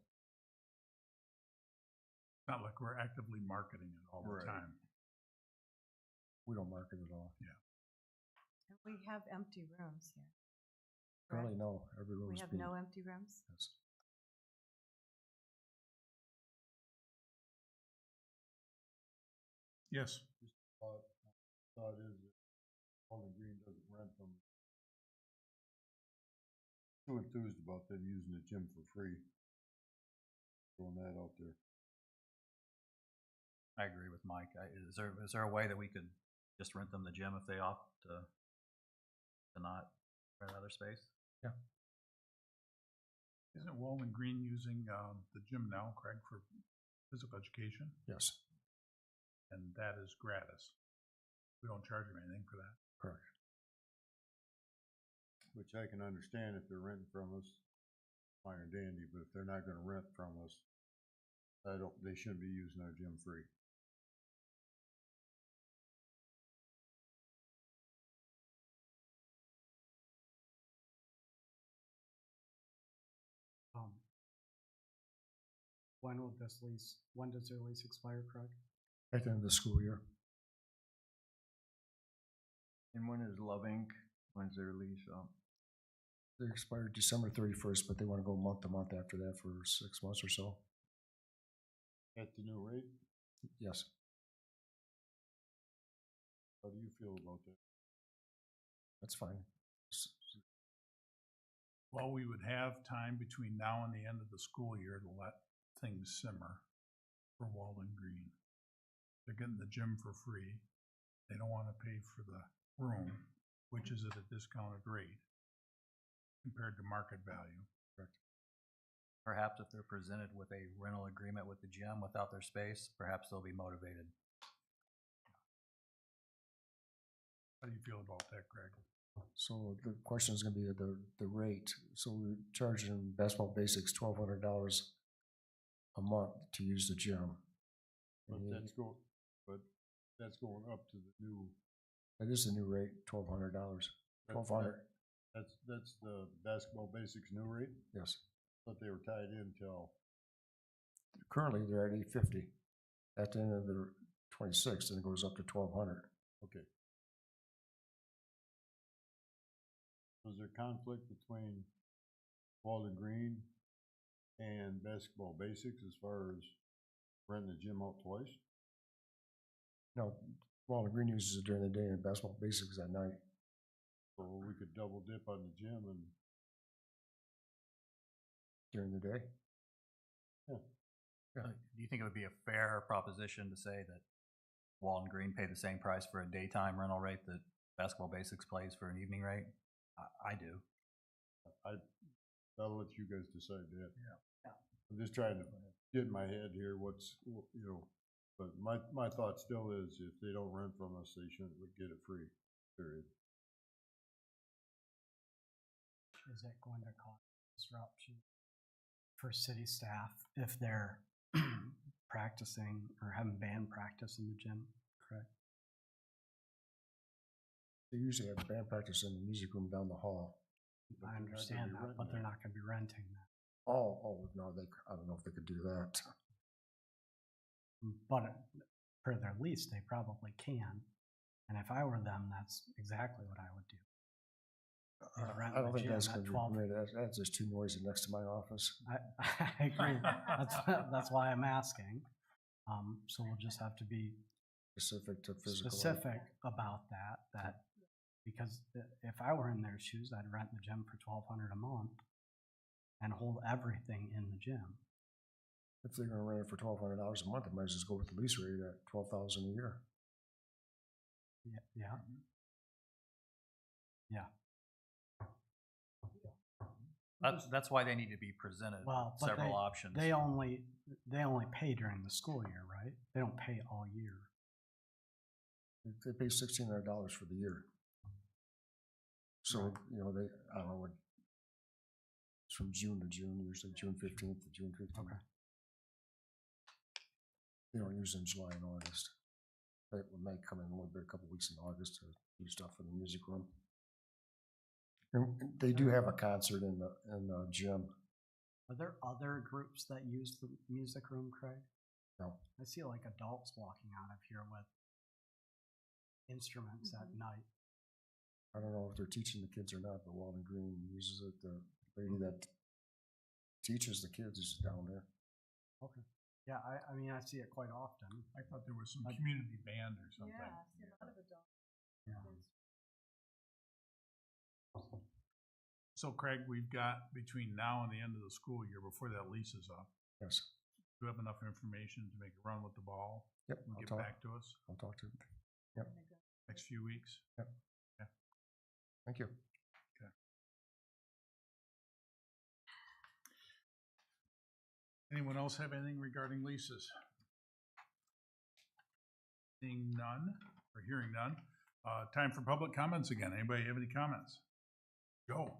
Not like we're actively marketing it all the Right. time. we don't market at all. And we have empty rooms here. Currently, correct? no. Every room We is have being. no empty rooms? Yes. Yes, Thought is that Walden Green doesn't rent them. Too enthused about them using the gym for free. Throwing that out there. I agree with Mike. Is there a way that we could just rent them the gym if they opt to not rent other space? isn't Walden Green using the gym now, Craig, for physical education? Yes. And that is gratis. We don't charge them anything for that. Correct. Which I can understand if they're renting from us, fine and dandy, but if they're not gonna rent from us, they shouldn't be using our gym free. when does their lease expire, Craig? At the end of the school year. And when is Love Inc., when's their lease up? They expired December 31st, but they want to go month to month after that for 6 months or so. At the new rate, Yes. how do you feel about that? That's fine. Well, we would have time between now and the end of the school year to let things simmer for Walden Green. They're getting the gym for free. They don't want to pay for the room, which is at a discounted rate compared to market value. Perhaps if they're presented with a rental agreement with the gym without their space, perhaps they'll be motivated. How do you feel about that, Greg? So the question is gonna be the rate. So we're charging Basketball Basics $1,200 a month to use the gym. But And that's going up to the new, That is the new rate, $1,200. $1,200, that's the Basketball Basics new rate, yes. but they were tied in till, Currently, they're at $850. At the end of the 26th, and it goes up to $1,200. okay. Was there conflict between Walden Green and Basketball Basics as far as renting the gym out twice? No, Walden Green uses it during the day and Basketball Basics at night. So we could double dip on the gym and, During the day? Do you think it would be a fair proposition to say that Walden Green pay the same price for a daytime rental rate that Basketball Basics plays for an evening rate? I do. I'll let you guys decide that. Yeah. I'm just trying to get in my head here but my thought still is if they don't rent from us, they shouldn't get it free, period. Is it going to cause disruption for city staff if they're practicing or having band practice in the gym, correct? They usually have band practice in the music room down the hall. But I they're not gonna understand be that, renting but they're it. not gonna be renting that. Oh, no, I don't know if they could do that. But per their lease, they probably can. And if I were them, that's exactly what I would do. Rent I don't the think gym that's at gonna be 12. permitted. That's just too noisy next to my office. I agree. That's why I'm asking. So we'll just have to be Specific to physical. specific about that, because if I were in their shoes, I'd rent the gym for $1,200 a month and hold everything in the gym. If they're gonna rent it for $1,200 a month, they might as well just go with the lease rate at $12,000 a year. Yeah. Yeah. That's why they need to be presented Well, with but several options. They only pay during the school year, right? They don't pay all year. They pay $1,600 for the year. So, I don't know, it's from June to June, usually June 15th to June 15th. Okay. They don't use it in July and August. They might come in a little bit, a couple weeks in August to do stuff for the music room. And they do have a concert in the gym. Are there other groups that use the music room, Craig? No. I see like adults walking out of here with instruments at night. I don't know if they're teaching the kids or not, but Walden Green uses it. The lady that teaches the kids is down there. Okay. Yeah, I mean, I see it quite often. I thought there was some community band or something. Yeah, I see a lot of adults. Yeah. So Craig, we've got between now and the end of the school year, before that lease is up, Yes. do you have enough information to make a run with the ball Yep. and I'll get talk. back to us I'll talk to them. next few weeks? Thank you. Anyone else have anything regarding leases? Seeing none, or hearing none, time for public comments again. Anybody have any comments? Go.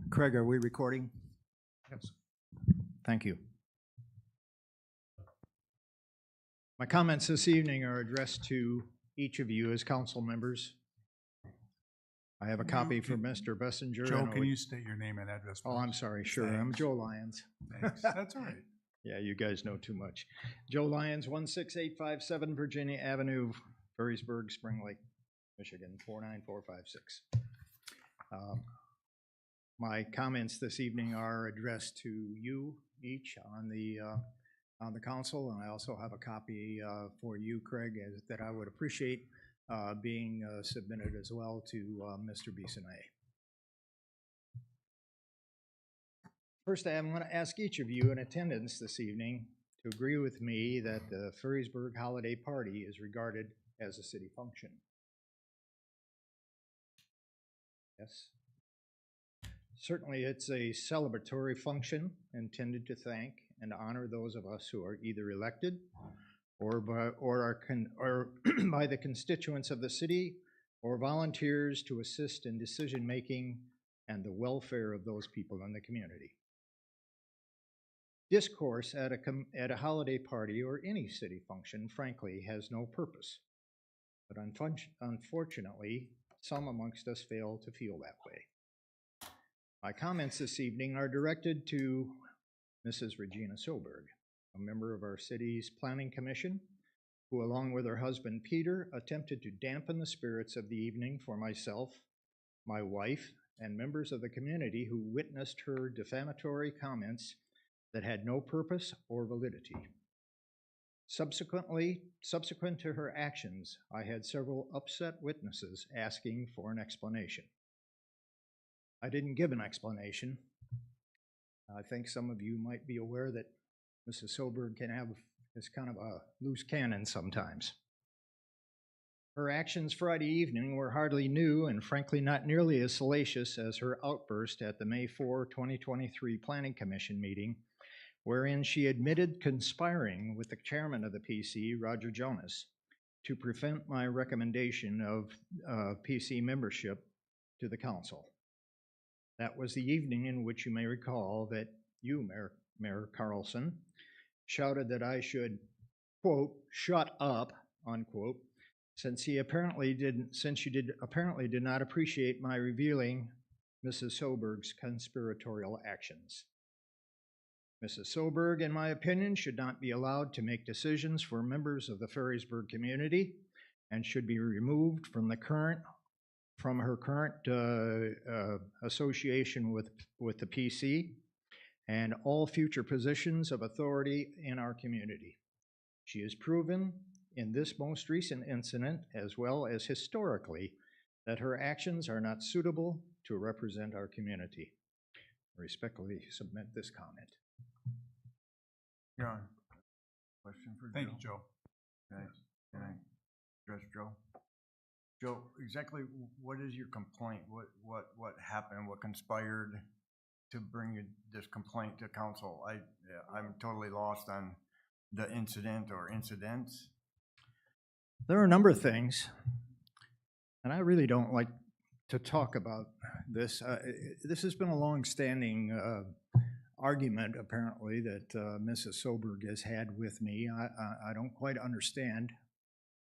Craig, are we recording? Yes. Thank you. My comments this evening are addressed to each of you as council members. I have a copy for Mr. Bessinger. Joe, and I can would- you state your name and address? Oh, I'm please? sorry, sure. I'm Thanks. Joe Lyons. Thanks. That's all right. Yeah, you guys know too much. Joe Lyons, 16857 Virginia Avenue, Furrysburg, Spring Lake, Michigan, 49456. My comments this evening are addressed to you each on the council, and I also have a copy for you, Craig, that I would appreciate being submitted as well to Mr. Bissonnet. First, I'm going to ask each of you in attendance this evening to agree with me that the Furrysburg Holiday Party is regarded as a city function. Yes? Certainly, it's a celebratory function intended to thank and honor those of us who are either elected or by the constituents of the city or volunteers to assist in decision-making and the welfare of those people in the community. Discourse at a holiday party or any city function, frankly, has no purpose. But unfortunately, some amongst us fail to feel that way. My comments this evening are directed to Mrs. Regina Soberg, a member of our city's Planning Commission, who along with her husband Peter attempted to dampen the spirits of the evening for myself, my wife, and members of the community who witnessed her defamatory comments that had no purpose or validity. Subsequent to her actions, I had several upset witnesses asking for an explanation. I didn't give an explanation. I think some of you might be aware that Mrs. Soberg can have this kind of a loose cannon sometimes. Her actions Friday evening were hardly new and frankly not nearly as salacious as her outburst at the May 4, 2023 Planning Commission meeting, wherein she admitted conspiring with the chairman of the PC, Roger Jonas, to prevent my recommendation of PC membership to the council. That was the evening in which you may recall that you, Mayor Carlson, shouted that I should, quote, shut up, unquote, since you apparently did not appreciate my revealing Mrs. Soberg's conspiratorial actions. Mrs. Soberg, in my opinion, should not be allowed to make decisions for members of the Furrysburg community and should be removed from her current association with the PC and all future positions of authority in our community. She has proven in this most recent incident, as well as historically, that her actions are not suitable to represent our community. I respectfully submit this comment. John, question for Joe? Thank you, Joe. Can I address Joe? Joe, exactly what is your complaint? What happened? What conspired to bring this complaint to council? I'm totally lost on the incident or incidents. There are a number of things, and I really don't like to talk about this. This has been a long-standing argument, apparently, that Mrs. Soberg has had with me. I don't quite understand.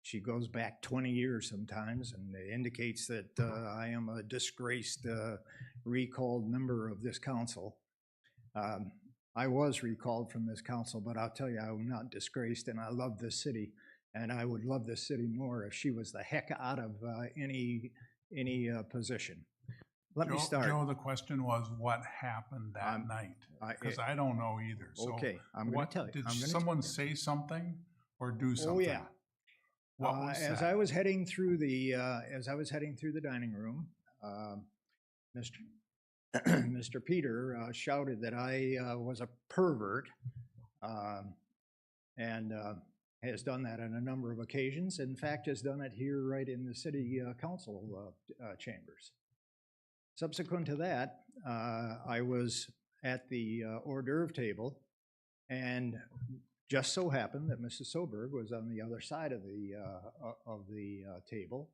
She goes back 20 years sometimes and indicates that I am a disgraced, recalled member of this council. I was recalled from this council, but I'll tell you, I'm not disgraced, and I love this city. And I would love this city more if she was the heck out of any position. Let me start. Joe, the question was what happened that night? Because I don't know either. So okay, I'm going to tell you. Did someone say something or do something? Oh yeah. What was as said? I was heading through the dining room, Mr. Peter shouted that I was a pervert, and has done that on a number of occasions. In fact, has done it here right in the city council chambers. Subsequent to that, I was at the hors d'oeuvre table, and just so happened that Mrs. Soberg was on the other side of the table.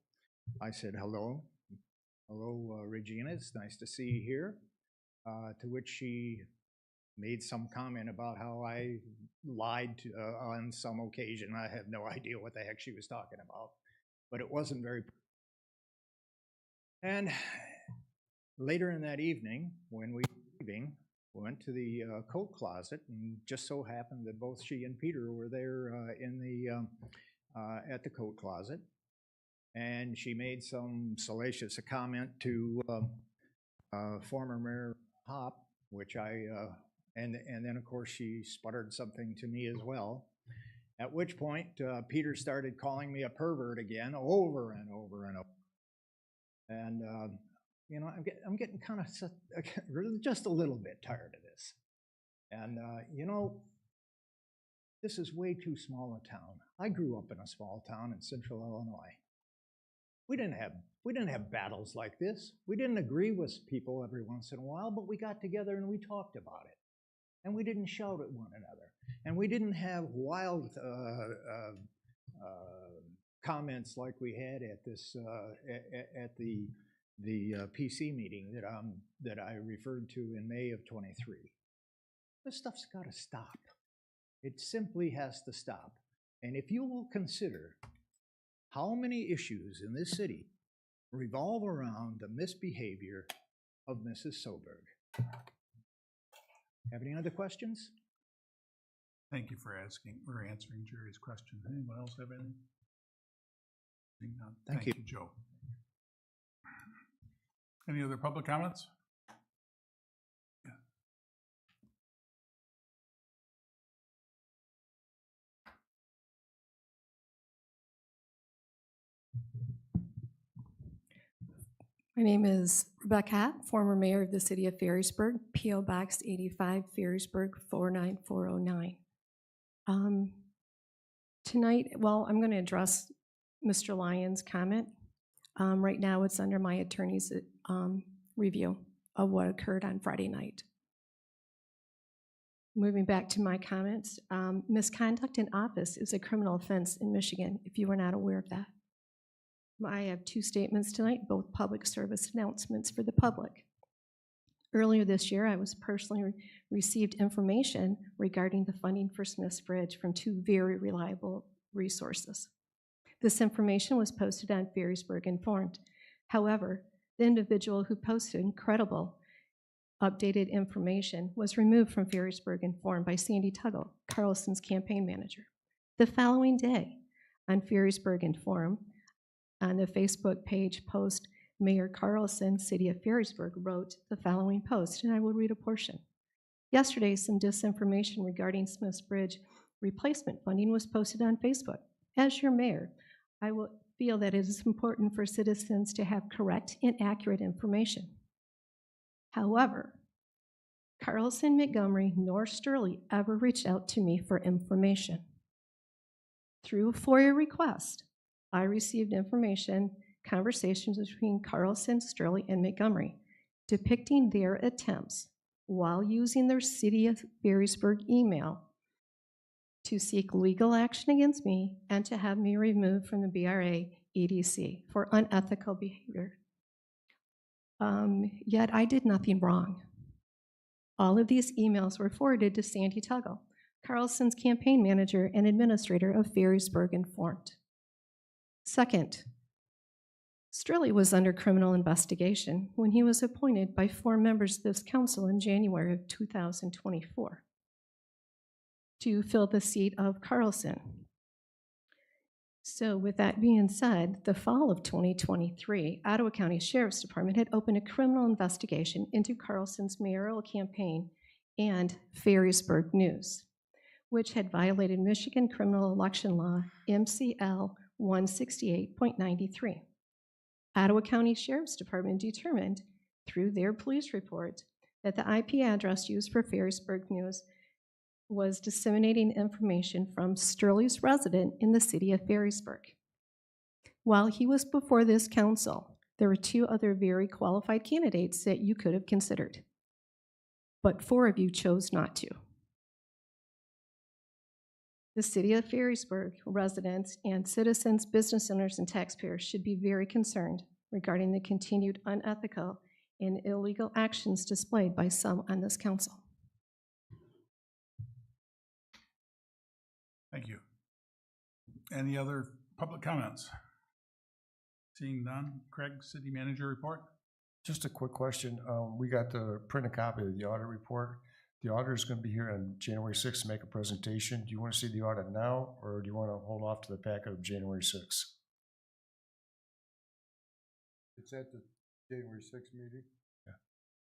I said, hello, Regina, it's nice to see you here. To which she made some comment about how I lied on some occasion. I have no idea what the heck she was talking about, but it wasn't very. And later in that evening, when we were leaving, we went to the coat closet, and just so happened that both she and Peter were there in the at the coat closet, and she made some salacious comment to former Mayor Hop, which I and then of course she sputtered something to me as well. At which point Peter started calling me a pervert again, over and over and over. And you know, I'm getting kind of just a little bit tired of this. And you know, this is way too small a town. I grew up in a small town in central Illinois. We didn't have battles like this. We didn't agree with people every once in a while, but we got together and we talked about it. And we didn't shout at one another. And we didn't have wild comments like we had at this at the PC meeting that I referred to in May of '23. This stuff's got to stop. It simply has to stop. And if you will consider how many issues in this city revolve around the misbehavior of Mrs. Soberg. Have any other questions? Thank you for asking or answering Jerry's question. Anyone else have anything? Thank you, Joe. Any other public comments? Yeah. My name is Rebecca, former mayor of the city of Ferrisburg, P.O. Box 85, Ferrisburg 49409. Tonight, well, I'm going to address Mr. Lyons' comment. Right now, it's under my attorney's review of what occurred on Friday night. Moving back to my comments, misconduct in office is a criminal offense in Michigan, if you were not aware of that. I have two statements tonight, both public service announcements for the public. Earlier this year, I was personally received information regarding the funding for Smith's Bridge from two very reliable resources. This information was posted on Ferrisburg Informed. However, the individual who posted credible, updated information was removed from Ferrisburg Informed by Sandy Tuggle, Carlson's campaign manager. The following day, on Ferrisburg Informed, on the Facebook page post, Mayor Carlson, City of Ferrisburg, wrote the following post, and I will read a portion. Yesterday, some disinformation regarding Smith's Bridge replacement funding was posted on Facebook. As your mayor, I will feel that it is important for citizens to have correct and accurate information. However, Carlson, Montgomery, nor Sterling ever reached out to me for information. Through a FOIA request, I received information, conversations between Carlson, Sterling, and Montgomery, depicting their attempts while using their City of Ferrisburg email to seek legal action against me and to have me removed from the BRA EDC for unethical behavior. Yet I did nothing wrong. All of these emails were forwarded to Sandy Tuggle, Carlson's campaign manager and administrator of Ferrisburg Informed. Second, Sterling was under criminal investigation when he was appointed by 4 members of this council in January of 2024 to fill the seat of Carlson. So with that being said, the fall of 2023, Ottawa County Sheriff's Department had opened a criminal investigation into Carlson's mayoral campaign and Ferrisburg News, which had violated Michigan criminal election law MCL 168.93. Ottawa County Sheriff's Department determined through their police report that the IP address used for Ferrisburg News was disseminating information from Sterling's resident in the city of Ferrisburg. While he was before this council, there were 2 other very qualified candidates that you could have considered, but 4 of you chose not to. The city of Ferrisburg residents and citizens, business owners, and taxpayers should be very concerned regarding the continued unethical and illegal actions displayed by some on this council. Thank you. Any other public comments? Seeing none, Craig, city manager report? Just a quick question. We got the printed copy of the audit report. The auditor's gonna be here on January 6th to make a presentation. Do you wanna see the audit now, or do you wanna hold off to the packet of January 6th? It's at the January sixth meeting.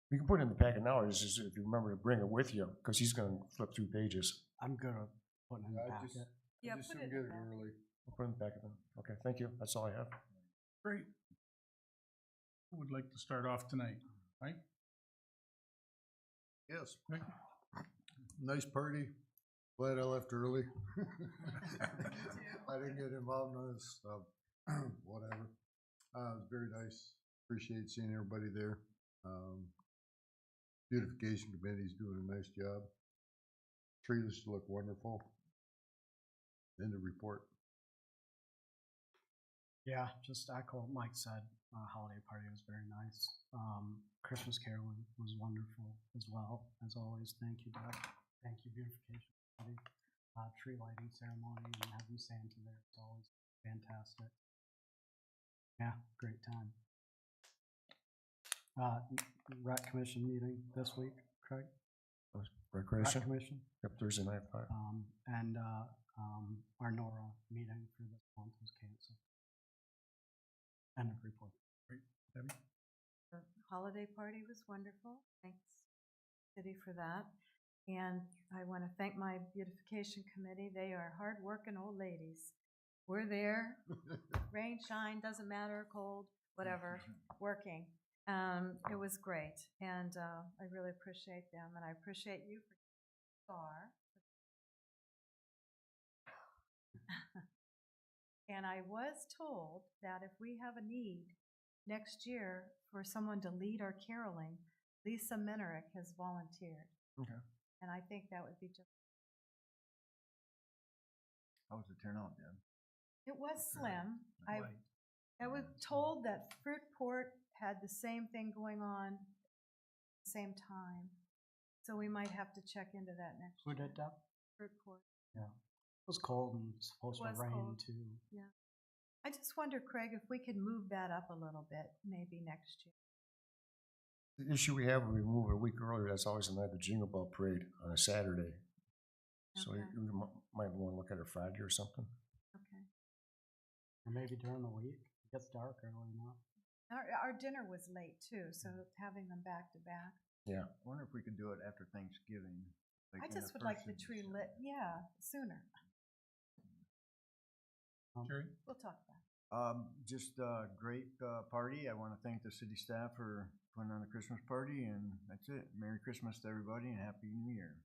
You can put it in the packet now, it's just if you remember to bring it with you, because he's gonna flip through pages. I'm good at putting it in the I just- packet. Yeah, I just put didn't it get in it the back. early. I'll put it in the packet then. Okay, thank you. That's all I have. Great. Who would like to start off tonight? Mike? Yes. Rick? Nice party. Glad I left early. I didn't get involved in this stuff, whatever. It was very nice. Appreciate seeing everybody there. Beautification committee's doing a nice job. Trees look wonderful. End of report. Yeah, just echo what Mike said. Holiday party was very nice. Christmas caroling was wonderful as well. As always, thank you, Doug. Thank you, beautification committee. Tree lighting ceremony and having Santa there. It's always fantastic. Yeah, great time. Rec commission meeting this week, Craig? Rec Recreation? commission. Yep, Thursday night. 5. And our NORA meeting for this month was canceled. End of report. Debbie? The holiday party was wonderful. Thanks, city, for that. And I want to thank my beautification committee. They are hardworking old ladies. We're there, rain, shine, doesn't matter, cold, whatever, working. It was great, and I really appreciate them, and I appreciate you for far. And I was told that if we have a need next year for someone to lead our caroling, Lisa Minerick has volunteered. Okay. And I think that would be just, How was the turnout, Deb? it was slim. I was told that Fruitport had the same thing going on at the same time. So we might have to check into that next Who year. did that? Fruitport. Yeah. It was cold and supposed It to was rain cold. too. Yeah. I just wonder, Craig, if we could move that up a little bit, maybe next year. The issue we have, when we move it a week earlier, that's always the night of the Jingle Bell Parade on a Saturday. So Okay. you might want to look at it Friday or something. Okay. Or maybe during the week. It gets dark early enough. Our dinner was late too, so having them back to back. Yeah. I wonder if we could do it after Thanksgiving. I in the just would like first the of tree December. lit, yeah, sooner. Jerry? We'll talk about it. Just a great party. I want to thank the city staff for putting on the Christmas party, and that's it. Merry Christmas to everybody and Happy New Year.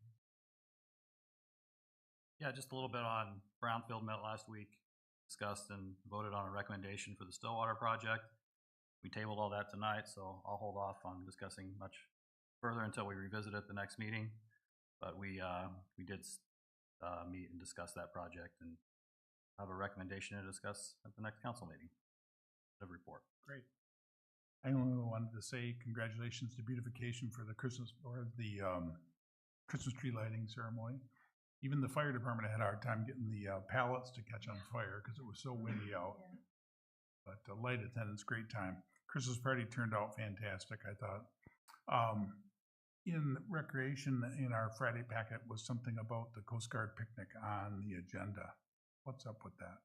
Yeah, just a little bit on Brownfield met last week, discussed and voted on a recommendation for the Stillwater project. We tabled all that tonight, so I'll hold off on discussing much further until we revisit it the next meeting. But we did meet and discuss that project and have a recommendation to discuss at the next council meeting. The report. Great. I only wanted to say congratulations to beautification for the Christmas, or the Christmas tree lighting ceremony. Even the fire department had a hard time getting the pallets to catch on fire because it was so windy out. But light attendance, great time. Christmas party turned out fantastic, I thought. In recreation, in our Friday packet was something about the Coast Guard picnic on the agenda. What's up with that?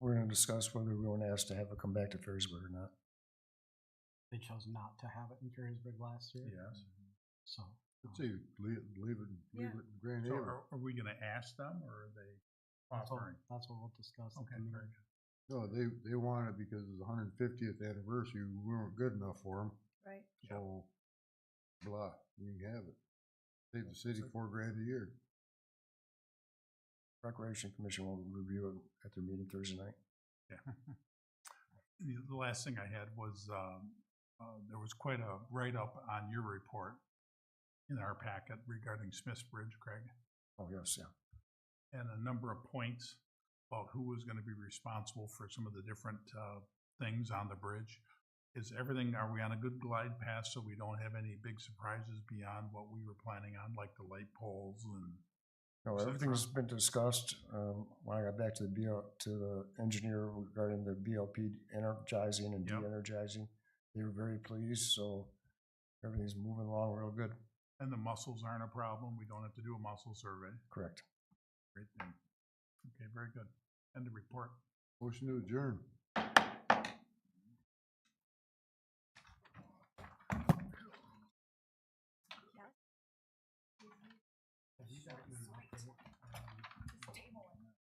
We're going to discuss whether we want to ask to have it come back to Ferrisburg or not. They chose not to have it in Ferrisburg last year. Yes. So. I'd say leave it in Grand So Haven. are we gonna ask them, or are they offering? That's what we'll discuss. at the Okay, meeting. very good. No, they want it because it's the 150th anniversary. We weren't good enough for them. Right. So, blah, you can have it. Save the city $4,000 a year. Recreation Commission will review it at their meeting Thursday night. Yeah. The last thing I had was, there was quite a write-up on your report in our packet regarding Smith's Bridge, Craig, Oh, yes, yeah. and a number of points about who was gonna be responsible for some of the different things on the bridge. is everything, are we on a good glide path so we don't have any big surprises beyond what we were planning on, like the light poles and? No, et cetera? everything's been discussed. When I got back to the engineer regarding the BLP energizing and Yep. de-energizing, they were very pleased, so everything's moving along real good. And the mussels aren't a problem? We don't have to do a mussel survey? Correct. Great thing. Okay, very good. End of report. Motion to adjourn. Have you got your update?